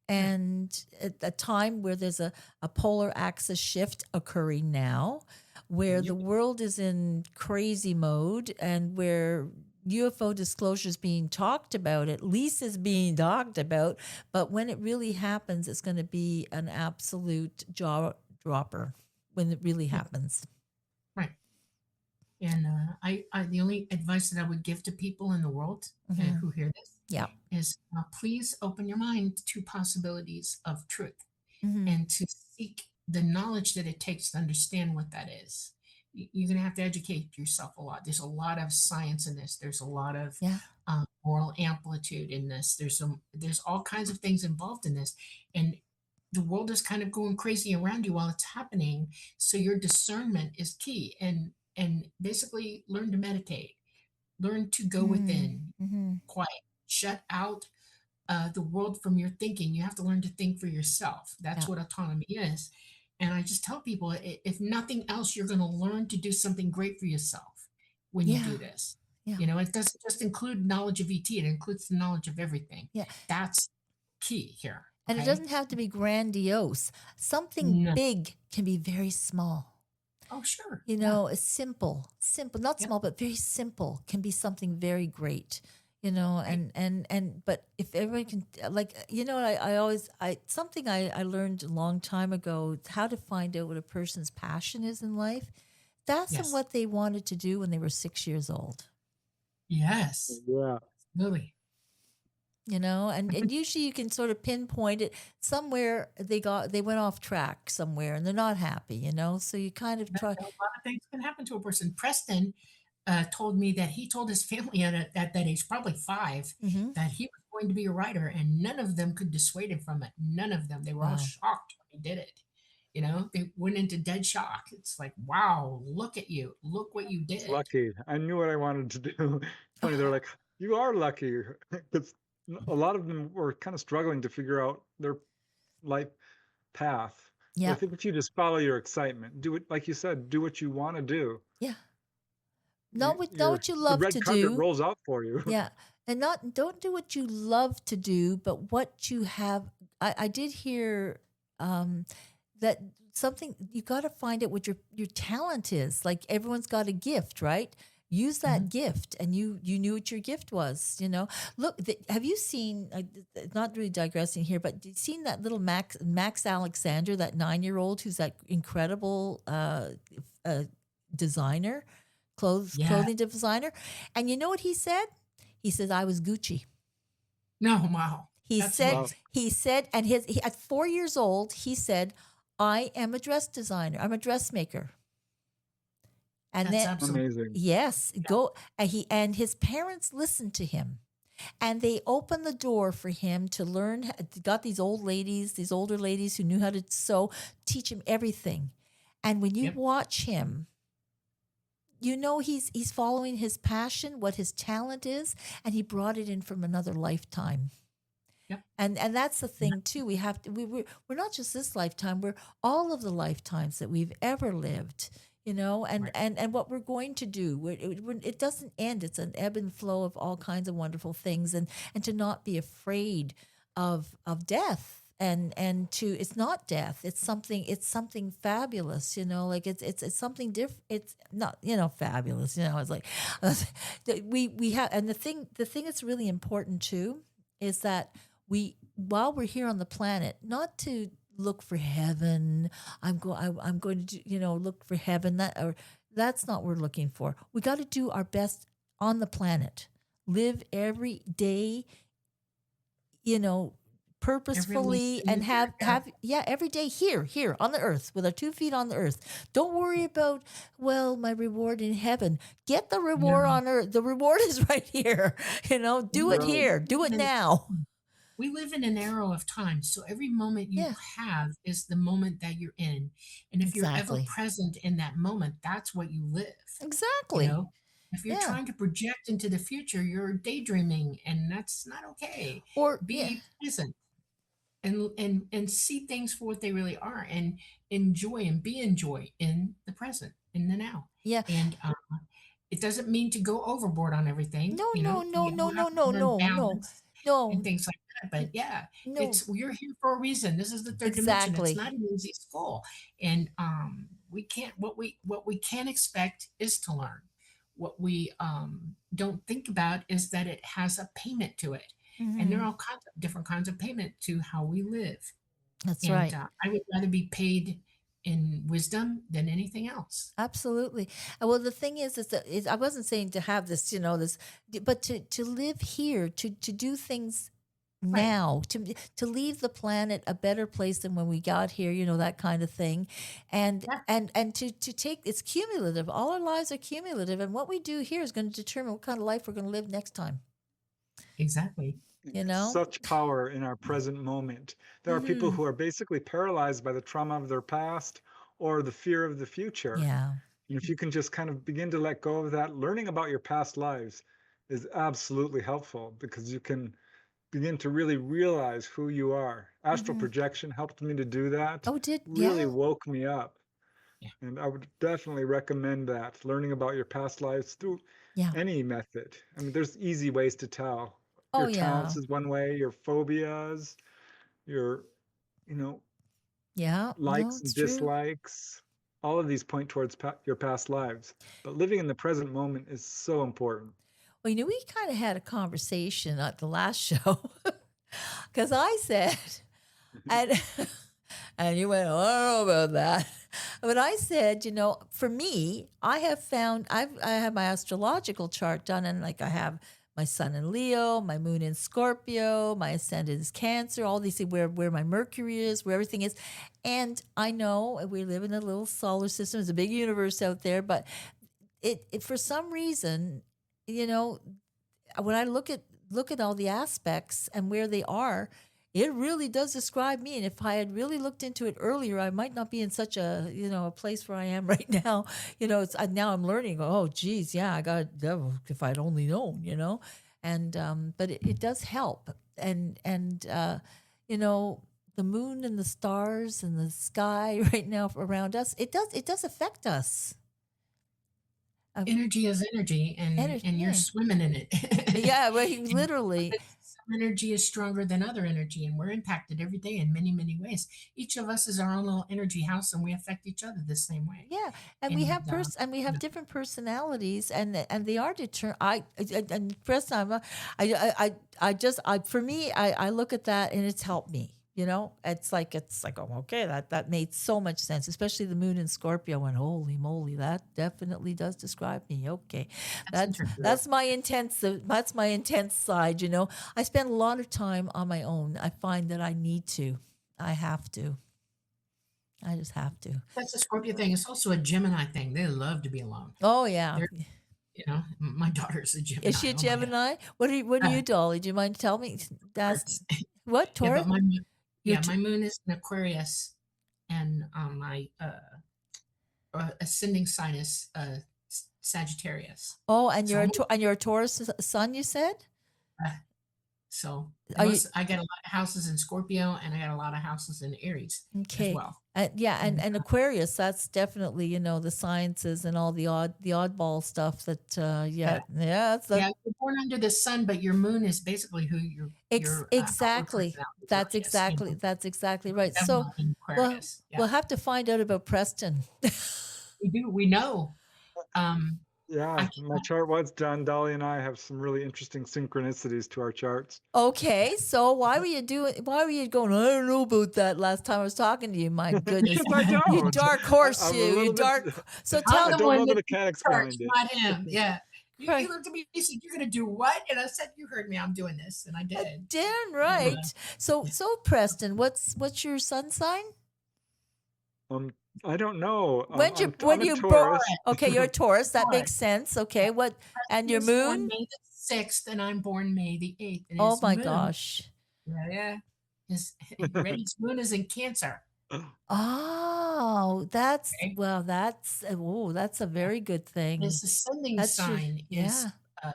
and at a time where there's a polar axis shift occurring now, where the world is in crazy mode, and where UFO disclosure is being talked about, at least is being talked about. But when it really happens, it's going to be an absolute jaw dropper when it really happens. Right. And I the only advice that I would give to people in the world who hear this Yeah. is please open your mind to possibilities of truth Mm-hmm. and to seek the knowledge that it takes to understand what that is. You're going to have to educate yourself a lot. There's a lot of science in this. There's a lot of Yeah. moral amplitude in this. There's all kinds of things involved in this, and the world is kind of going crazy around you while it's happening. So your discernment is key, and basically learn to meditate, learn to go within, Mm-hmm. quiet, shut out the world from your thinking. You have to learn to think for yourself. That's Yeah. what autonomy is. And I just tell people, if nothing else, you're going to learn to do something great for yourself when you do this. Yeah. You know, it doesn't just include knowledge of ET, it includes the knowledge of everything. Yeah. That's key here. And it okay? doesn't have to be grandiose. Something No. big can be very small. Oh, sure. You know, it's simple, not Yep. small, but very simple can be something very great. You know, and but if everyone can, like, you know, something I learned a long time ago, how to find out what a person's passion is in life. That's Yes. what they wanted to do when they were 6 years old. Yes. Yeah. Really. You know, and usually you can sort of pinpoint it somewhere. They went off track somewhere and they're not happy, you know, so you kind of try. A lot of things can happen to a person. Preston told me that he told his family at that age, probably 5, Mhm. that he was going to be a writer, and none of them could dissuade him from it. None of them. They were all Wow. shocked when he did it. You know, they went into dead shock. It's like, wow, look at you. Look what you did. Lucky. I knew what I wanted to do. Funny, they're like, you are lucky. Because a lot of them were kind of struggling to figure out their life path. But I Yeah. think if you just follow your excitement, do it, like you said, do what you want to do. Yeah. Not what you The love red to carpet do. rolls out for you. Yeah. And don't do what you love to do, but what you have. I did hear that something, you got to find out what your talent is. Like everyone's got a gift, right? use that gift, and you knew what your gift was. Look, have you seen? Not really digressing here, but you seen that little Max Alexander, that 9-year-old who's that incredible designer, clothing designer, and you know what he said? He says, "I was Gucci." No, wow. He That's said, amazing. and at 4 years old, he said, "I am a dress designer. I'm a dressmaker." And That's then, absolutely Amazing. yes, go. And his parents listened to him, and they opened the door for him to learn. Got these older ladies who knew how to sew, teach him everything. And when you Yep. watch him, he's following his passion, what his talent is, and he brought it in from another lifetime. Yep. And that's the thing too. We have to. We're not just this lifetime. We're all of the lifetimes that we've ever lived. And Right. and what we're going to do. It doesn't end. It's an ebb and flow of all kinds of wonderful things, and to not be afraid of death. And to it's not death. It's something fabulous. Like it's something different. It's not fabulous. It's like we have. And the thing that's really important too is that while we're here on the planet, not to look for heaven. I'm going to look for heaven. That's not what we're looking for. We got to do our best on the planet. Live every day, purposefully, and have every day here on the earth with our 2 feet on the earth. Don't worry about my reward in heaven. Get the reward on earth. The reward is right here. Do it here. Do it now. We live in an era of time, so every moment you have is the moment that you're in. And if you're ever Exactly. present in that moment, that's what you live. Exactly. If you're Yeah. trying to project into the future, you're daydreaming, and that's not okay. Or Be present and see things for what they really are, and enjoy and be in joy in the present, in the now. yeah. And it doesn't mean to go overboard on everything. No, You no, know, no, we no, all no, have to no, learn no, no, balance and no, things like that. But yeah, no. we're here for a reason. This is the third dimension. It's Exactly. not an easy school, and we can't. What we can expect is to learn. What we don't think about is that it has a payment to it, and there are all different kinds of payment to how we live. That's And right. I would rather be paid in wisdom than anything else. Absolutely. Well, the thing is that I wasn't saying to have this, but to live here, to do things Right. now, to leave the planet a better place than when we got here, that kind of thing, and Yeah. and to take it's cumulative. All our lives are cumulative, and what we do here is going to determine what kind of life we're going to live next time. Exactly. Such power in our present moment. There are people who are basically paralyzed by the trauma of their past or the fear of the future. Yeah. And if you can just kind of begin to let go of that, learning about your past lives is absolutely helpful, because you can begin to really realize who you are. Astral projection helped me to do that. Oh, Really woke me up. Yeah. And I would definitely recommend that, learning about your past lives through any method. I mean, there's easy ways to tell. Oh, Your yeah. talents is one way, your phobias, your, Yeah. No, likes it's and true. dislikes. All of these point towards your past lives. But living in the present moment is so important. Well, we kind of had a conversation at the last show because I said, and and you went, oh, I don't know about that. But I said, for me, I have found I have my astrological chart done, and like I have my sun in Leo, my moon in Scorpio, my ascendant is Cancer, all these things, where my Mercury is, where everything is. And I know we live in a little solar system. There's a big universe out there, but it for some reason, when I look at all the aspects and where they are, it really does describe me. And if I had really looked into it earlier, I might not be in such a a place where I am right now. It's now I'm learning. Oh, geez, yeah, I got if I'd only known. And but it does help. And the moon and the stars and the sky right now around us, it does affect us. Energy is energy, and Energy, you're yeah. swimming in it. Yeah, well, And literally. it's energy is stronger than other energy, and we're impacted every day in many, many ways. Each of us is our own little energy house, and we affect each other the same way. Yeah, and we And have we yeah, have different personalities, and they are determined. And first time, for me, I look at that and it's helped me. You know, it's like, oh, okay, that made so much sense, especially the moon in Scorpio. And holy moly, that definitely does describe me. Okay, that's interesting. that's my intense side. You know, I spend a lot of time on my own. I find that I need to, I have to, I just have to. That's a Scorpio thing. It's also a Gemini thing. They love to be alone. Oh yeah. They're, my daughter's a Gemini. Is she a Oh my God. Gemini? What are you, Dolly? Do you mind tell me? That's what Yeah, Taurus? but my You're my moon is an Aquarius, and my ascending sign is Sagittarius. Oh, and So you're a Taurus sun, you said? uh, so Are you I got a lot of houses in Scorpio, and I got a lot of houses in Aries as okay? well. Yeah, And and Aquarius, that's definitely, you know, the sciences and all the oddball stuff that yeah, that's yeah, you're born under the sun, but your moon is basically who your outward exactly. personality is, you know, That's exactly right. So Gemini and we'll Aquarius. Yeah, we'll have to find out about Preston. we do. We know. Um, Yeah, I my chart was done. Dolly and I have some really interesting synchronicities to our charts. Okay, so why were you going, I don't know about that last time I was talking to you? My goodness. Because I don't. You dark horse, I'm a you little bit. dark. So I'm tell I the don't one know the that mechanics church, behind it. not him. Yeah. You Right. looked at me, you said, "You're going to do what?" And I said, "You heard me. I'm doing this," and I did. Darn right. So Preston, what's your sun sign? I don't know. When you I'm a born? Taurus. Okay, you're a Taurus. That Taurus. makes sense. Okay, what and your He's born moon? May the 6th, and I'm born May the 8th. And Oh his my moon, gosh. yeah. His his moon is in Cancer. Oh, that's Okay? that's a very good thing. His ascending That's your sign is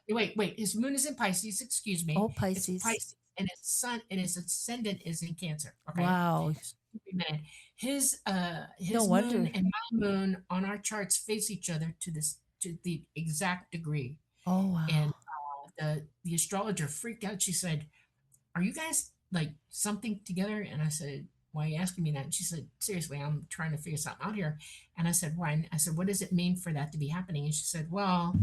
yeah. wait. His moon is in Pisces. Excuse me. Oh, It's Pisces. Pisces, and his sun and his ascendant is in Cancer. Okay. Wow. Keep in mind, his No moon wonder. and my moon on our charts face each other to the exact degree. Oh wow. And the astrologer freaked out. She said, "Are you guys like something together?" And I said, "Why are you asking me that?" And she said, "Seriously, I'm trying to figure something out here." And I said, "Why?" And I said, "What does it mean for that to be happening?" And she said, "Well,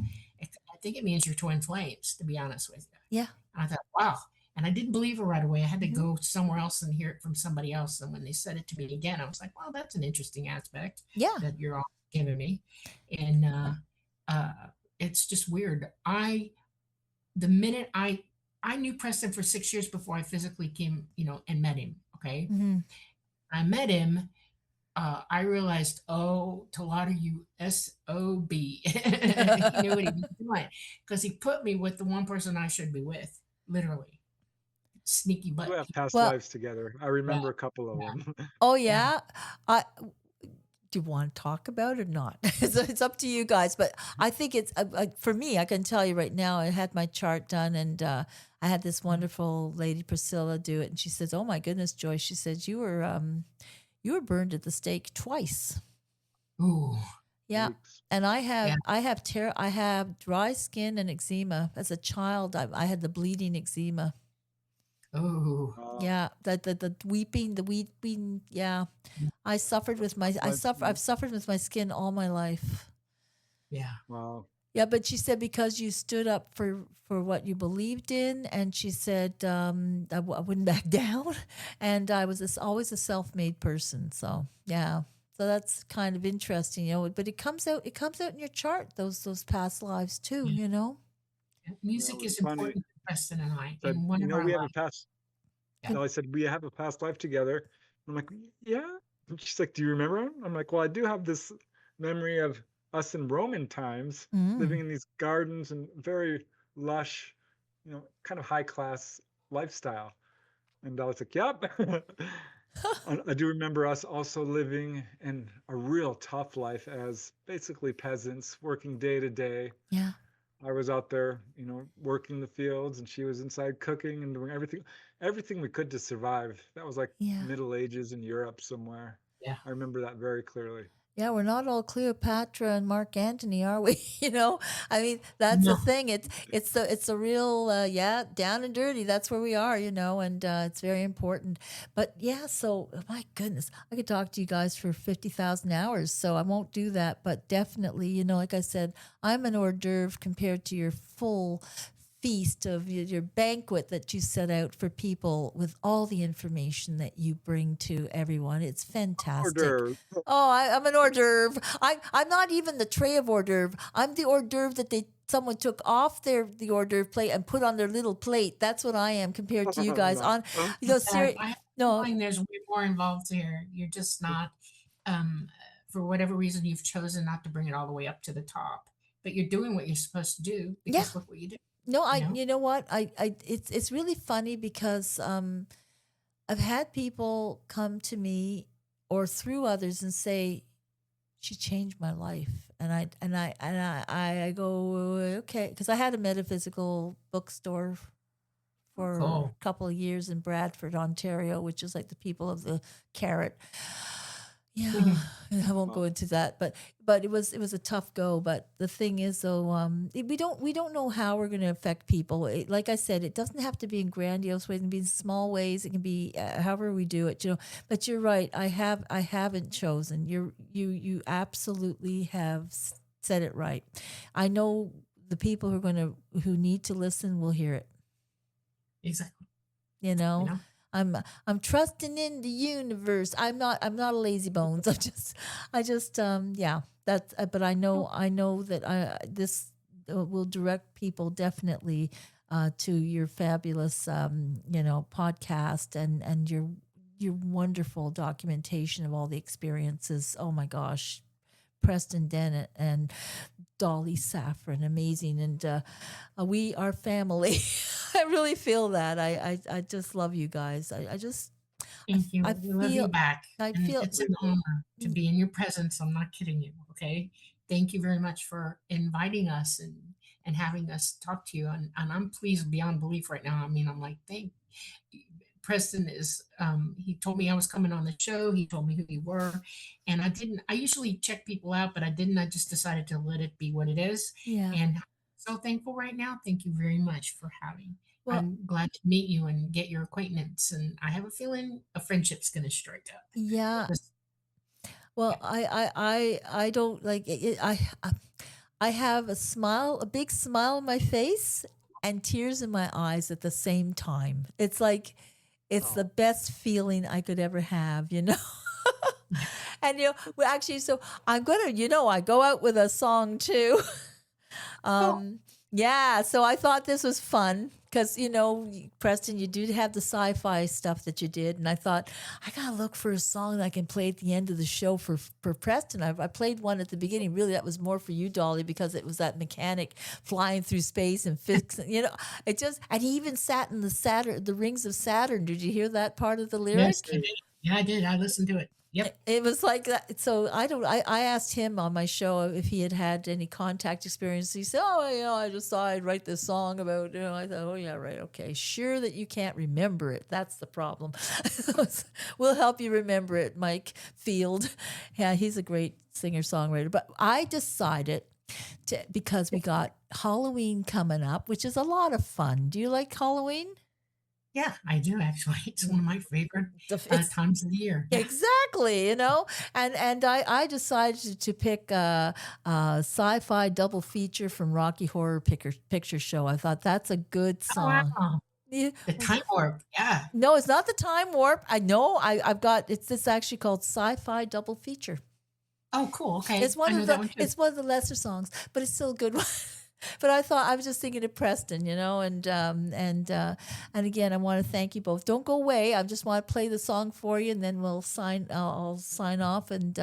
I think it means you're twin flames, to be honest with you." Yeah. And I thought, wow. And I didn't believe her right away. I had to Mhm. go somewhere else and hear it from somebody else. And when they said it to me again, I was like, well, that's an interesting aspect Yeah. that you're all giving me. And uh, it's just weird. The minute I knew Preston for 6 years before I physically came, and met him. Okay. Mhm. I met him. I realized, oh, to a lot of you, SOB. He knew what he was doing because he put me with the one person I should be with, literally. Sneaky We butt. have past Well, lives together. I remember a couple of them. oh Yeah. yeah. I do you want to talk about it or not? It's up to you guys, but I think it's for me. I can tell you right now. I had my chart done, and I had this wonderful lady Priscilla do it, and she says, "Oh my goodness, Joyce," she says, "you were burned at the stake twice." Ooh. Yeah, Yikes. and Yeah. I have dry skin and eczema. As a child, I had the bleeding eczema. Oh. Yeah, the weeping. Yeah, I suffered with my I've suffered with my skin all my life. Yeah. Wow. Yeah, but she said because you stood up for what you believed in, and she said I wouldn't back down, and I was always a self-made person. So yeah, so that's kind of interesting, But it comes out in your chart those past lives too, Yeah. Music it was is funny. important to Preston and I Said, in one of our we have a lives. past. Yeah. Dolly said, we have a past life together. I'm like, yeah. And she's like, do you remember him? I'm like, well, I do have this memory of us in Roman times living in these gardens and very lush, kind of high class lifestyle. And Dolly's like, yep. I do remember us also living in a real tough life as basically peasants, working day to day. Yeah. I was out there, working the fields, and she was inside cooking and doing everything we could to survive. That was like Yeah. Middle Ages in Europe somewhere. Yeah. I remember that very clearly. Yeah, we're not all Cleopatra and Mark Antony, are we? I mean, that's the No. thing. It's a real down and dirty. That's where we are, and it's very important. But yeah, so my goodness, I could talk to you guys for 50,000 hours. So I won't do that. But definitely, like I said, I'm an hors d'oeuvre compared to your full feast of your banquet that you set out for people with all the information that you bring to everyone. It's fantastic. Order. Oh, I'm an hors d'oeuvre. I'm not even the tray of hors d'oeuvre. I'm the hors d'oeuvre that someone took off the hors d'oeuvre plate and put on their little plate. That's what I am compared to you guys. No. I have a No, feeling there's way more involved here. You're just not, um, for whatever reason, you've chosen not to bring it all the way up to the top. But you're doing what you're supposed to do yeah, because look what you do. no. You know, You know what? It's really funny because I've had people come to me or through others and say, "She changed my life," and I go, okay, because I had a metaphysical bookstore for cool. a couple of years in Bradford, Ontario, which is like the people of the carrot. Yeah, I won't go into that, but it was a tough go. But the thing is, though, we don't know how we're going to affect people. Like I said, it doesn't have to be in grandiose ways. It can be in small ways. It can be however we do it. But you're right. I haven't chosen. You absolutely have said it right. I know the people who need to listen will hear it. Exactly. You know. You know? I'm trusting in the universe. I'm not a lazy bones. I just yeah. That's but I know that this will direct people definitely to your fabulous podcast and your wonderful documentation of all the experiences. Oh my gosh, Preston Dennett and Dolly Safran, amazing, and we are family. I really feel that. I just love you guys. I just Thank you. I We love you feel back. I And feel it's an honor to be in your presence. I'm not kidding you. Okay. Thank you very much for inviting us and having us talk to you. And I'm pleased beyond belief right now. I mean, I'm like, thank Preston is he told me I was coming on the show. He told me who you were. And I usually check people out, but I didn't. I just decided to let it be what it is. yeah. And I'm so thankful right now. Thank you very much for having. Well, I'm glad to meet you and get your acquaintance. And I have a feeling a friendship's going to strike up. yeah. Just- Well, I don't like it. I have a big smile on my face, and tears in my eyes at the same time. It's like it's the best feeling I could ever have. And well, actually, so I'm gonna, I go out with a song too. Yeah, so I thought this was fun because, Preston, you do have the sci-fi stuff that you did, and I thought I gotta look for a song that I can play at the end of the show for Preston. I played one at the beginning. Really, that was more for you, Dolly, because it was that mechanic flying through space and fixing. It just, and he even sat in the rings of Saturn. Did you hear that part of the lyric? yes, I did. Yeah, I did. I listened to it. Yep. It was like that. So I asked him on my show if he had any contact experience. He said, "Oh, I just thought I'd write this song about." I thought, "Oh yeah, right, okay, sure that you can't remember it. That's the problem. We'll help you remember it, Mike Field. Yeah, he's a great singer songwriter. But I decided because we got Halloween coming up, which is a lot of fun. Do you like Halloween? Yeah, I do actually. It's one of my favorite It's- times of the year. Exactly, and I decided to pick a sci-fi double feature from Rocky Horror Picture Show. I thought that's a good Oh, song. wow. Yeah. The time warp. Yeah. No, it's not the Time Warp. I know. I've got it's actually called Sci-Fi Double Feature. Oh, cool. Okay. It's one I know of that the one too. it's one of the lesser songs, but it's still a good one. But I thought I was just thinking of Preston, and again, I want to thank you both. Don't go away. I just want to play the song for you, and then I'll sign off and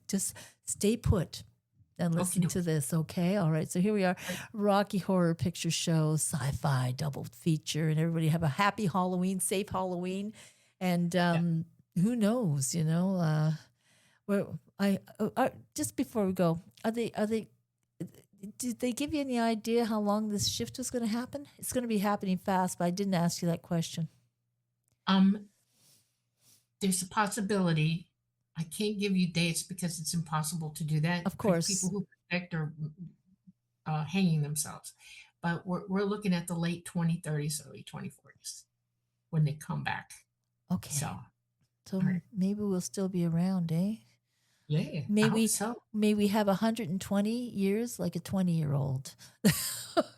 just stay put and listen to this. Okay, all right. So here we are, Rocky Horror Picture Show, sci-fi double feature, and everybody have a happy Halloween, safe Halloween, and who knows, just before we go, are they? Did they give you any idea how long this shift was going to happen? It's going to be happening fast, but I didn't ask you that question. There's a possibility. I can't give you dates because it's impossible to do that. Of course. People who predict are hanging themselves. But we're looking at the late 2030s, early 2040s when they come back. Okay. So So maybe we'll still be around, eh? yeah, I Maybe hope so. may we have 120 years like a 20-year-old.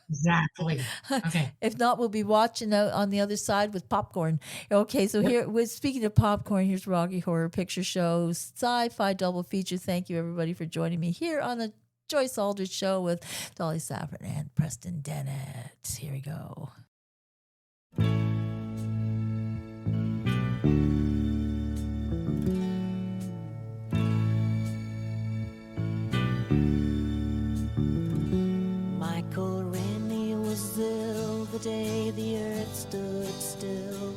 Exactly. Okay. If not, we'll be watching out on the other side with popcorn. Okay, so here, we're speaking of popcorn, here's Rocky Horror Picture Show, sci-fi double feature. Thank you, everybody, for joining me here on the Joyce Aldrich Show with Dolly Safran and Preston Dennett. Here we go. Michael Rennie was ill the day the earth stood still,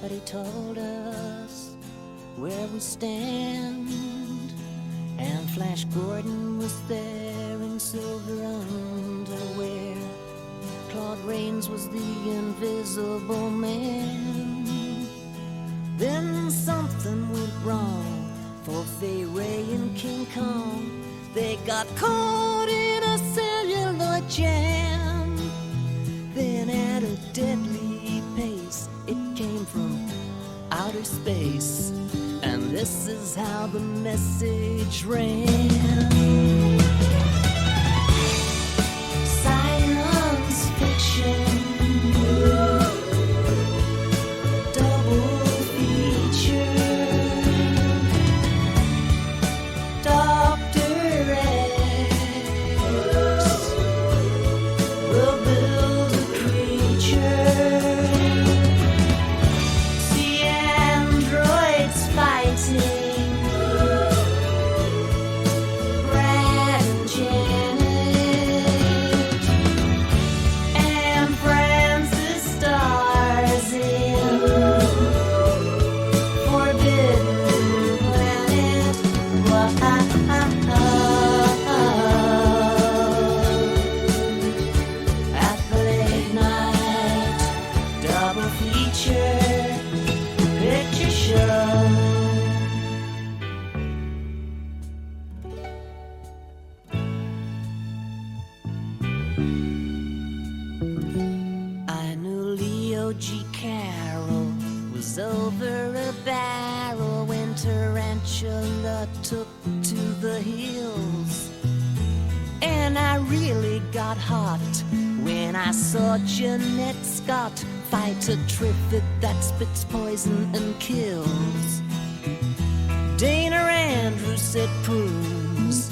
but he told us where we stand. And Flash Gordon was there in silver underwear. Claude Rains was the invisible man. Then something went wrong for Fay Ray and King Kong. They got caught in a cellular jam. Then at a deadly pace, it came from outer space. And this is how the message ran. Science fiction. Double feature. Dr. X will build a creature. See androids fighting. Brad and Janet and Francis stars in Forbidden Planet. At the late night double feature picture show. I knew Leo G. Carroll was over a barrel when Tarantula took to the hills. And I really got hot when I saw Jeanette Scott fight a triffid that spits poison and kills. Dana Andrews said prunes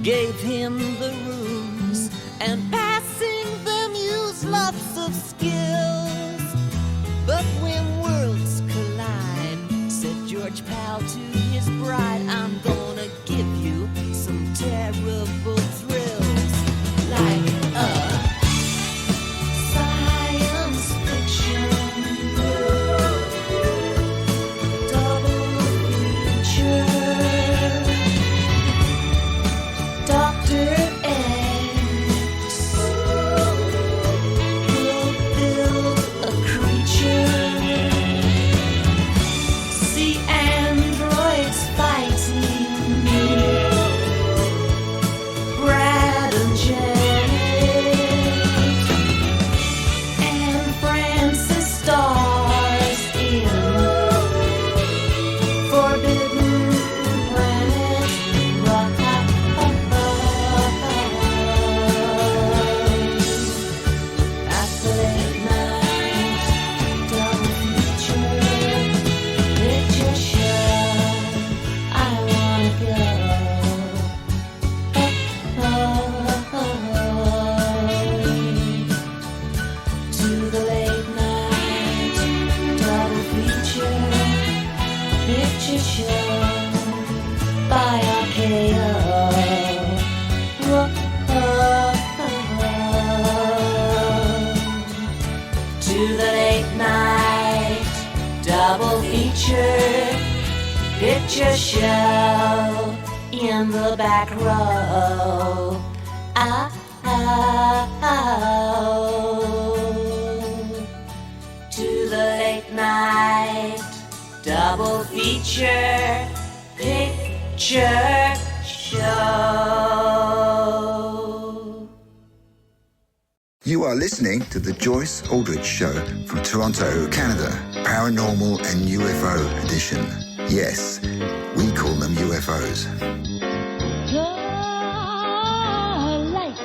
gave him the rooms, and passing them used lots of skills. But when worlds collide, said George Powell to his bride, I'm gonna give you some terrible thrills, like science fiction. Double feature. Dr. X will build a creature. See androids fighting. Brad and Janet and Francis stars in Forbidden Planet. At the late night double feature picture show, I wanna go. To the late night double feature picture show by RKO. To the late night double feature picture show in the back row. To the late night double feature picture Check Show. You are listening to The Joyce Aldrich Show from Toronto, Canada. Paranormal and UFO edition. Yes, we call them UFOs. Starlight,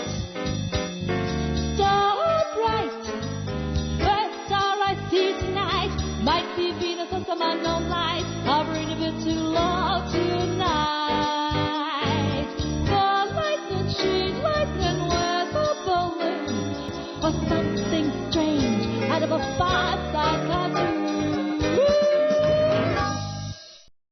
so bright. First star I see tonight might be Venus or some unknown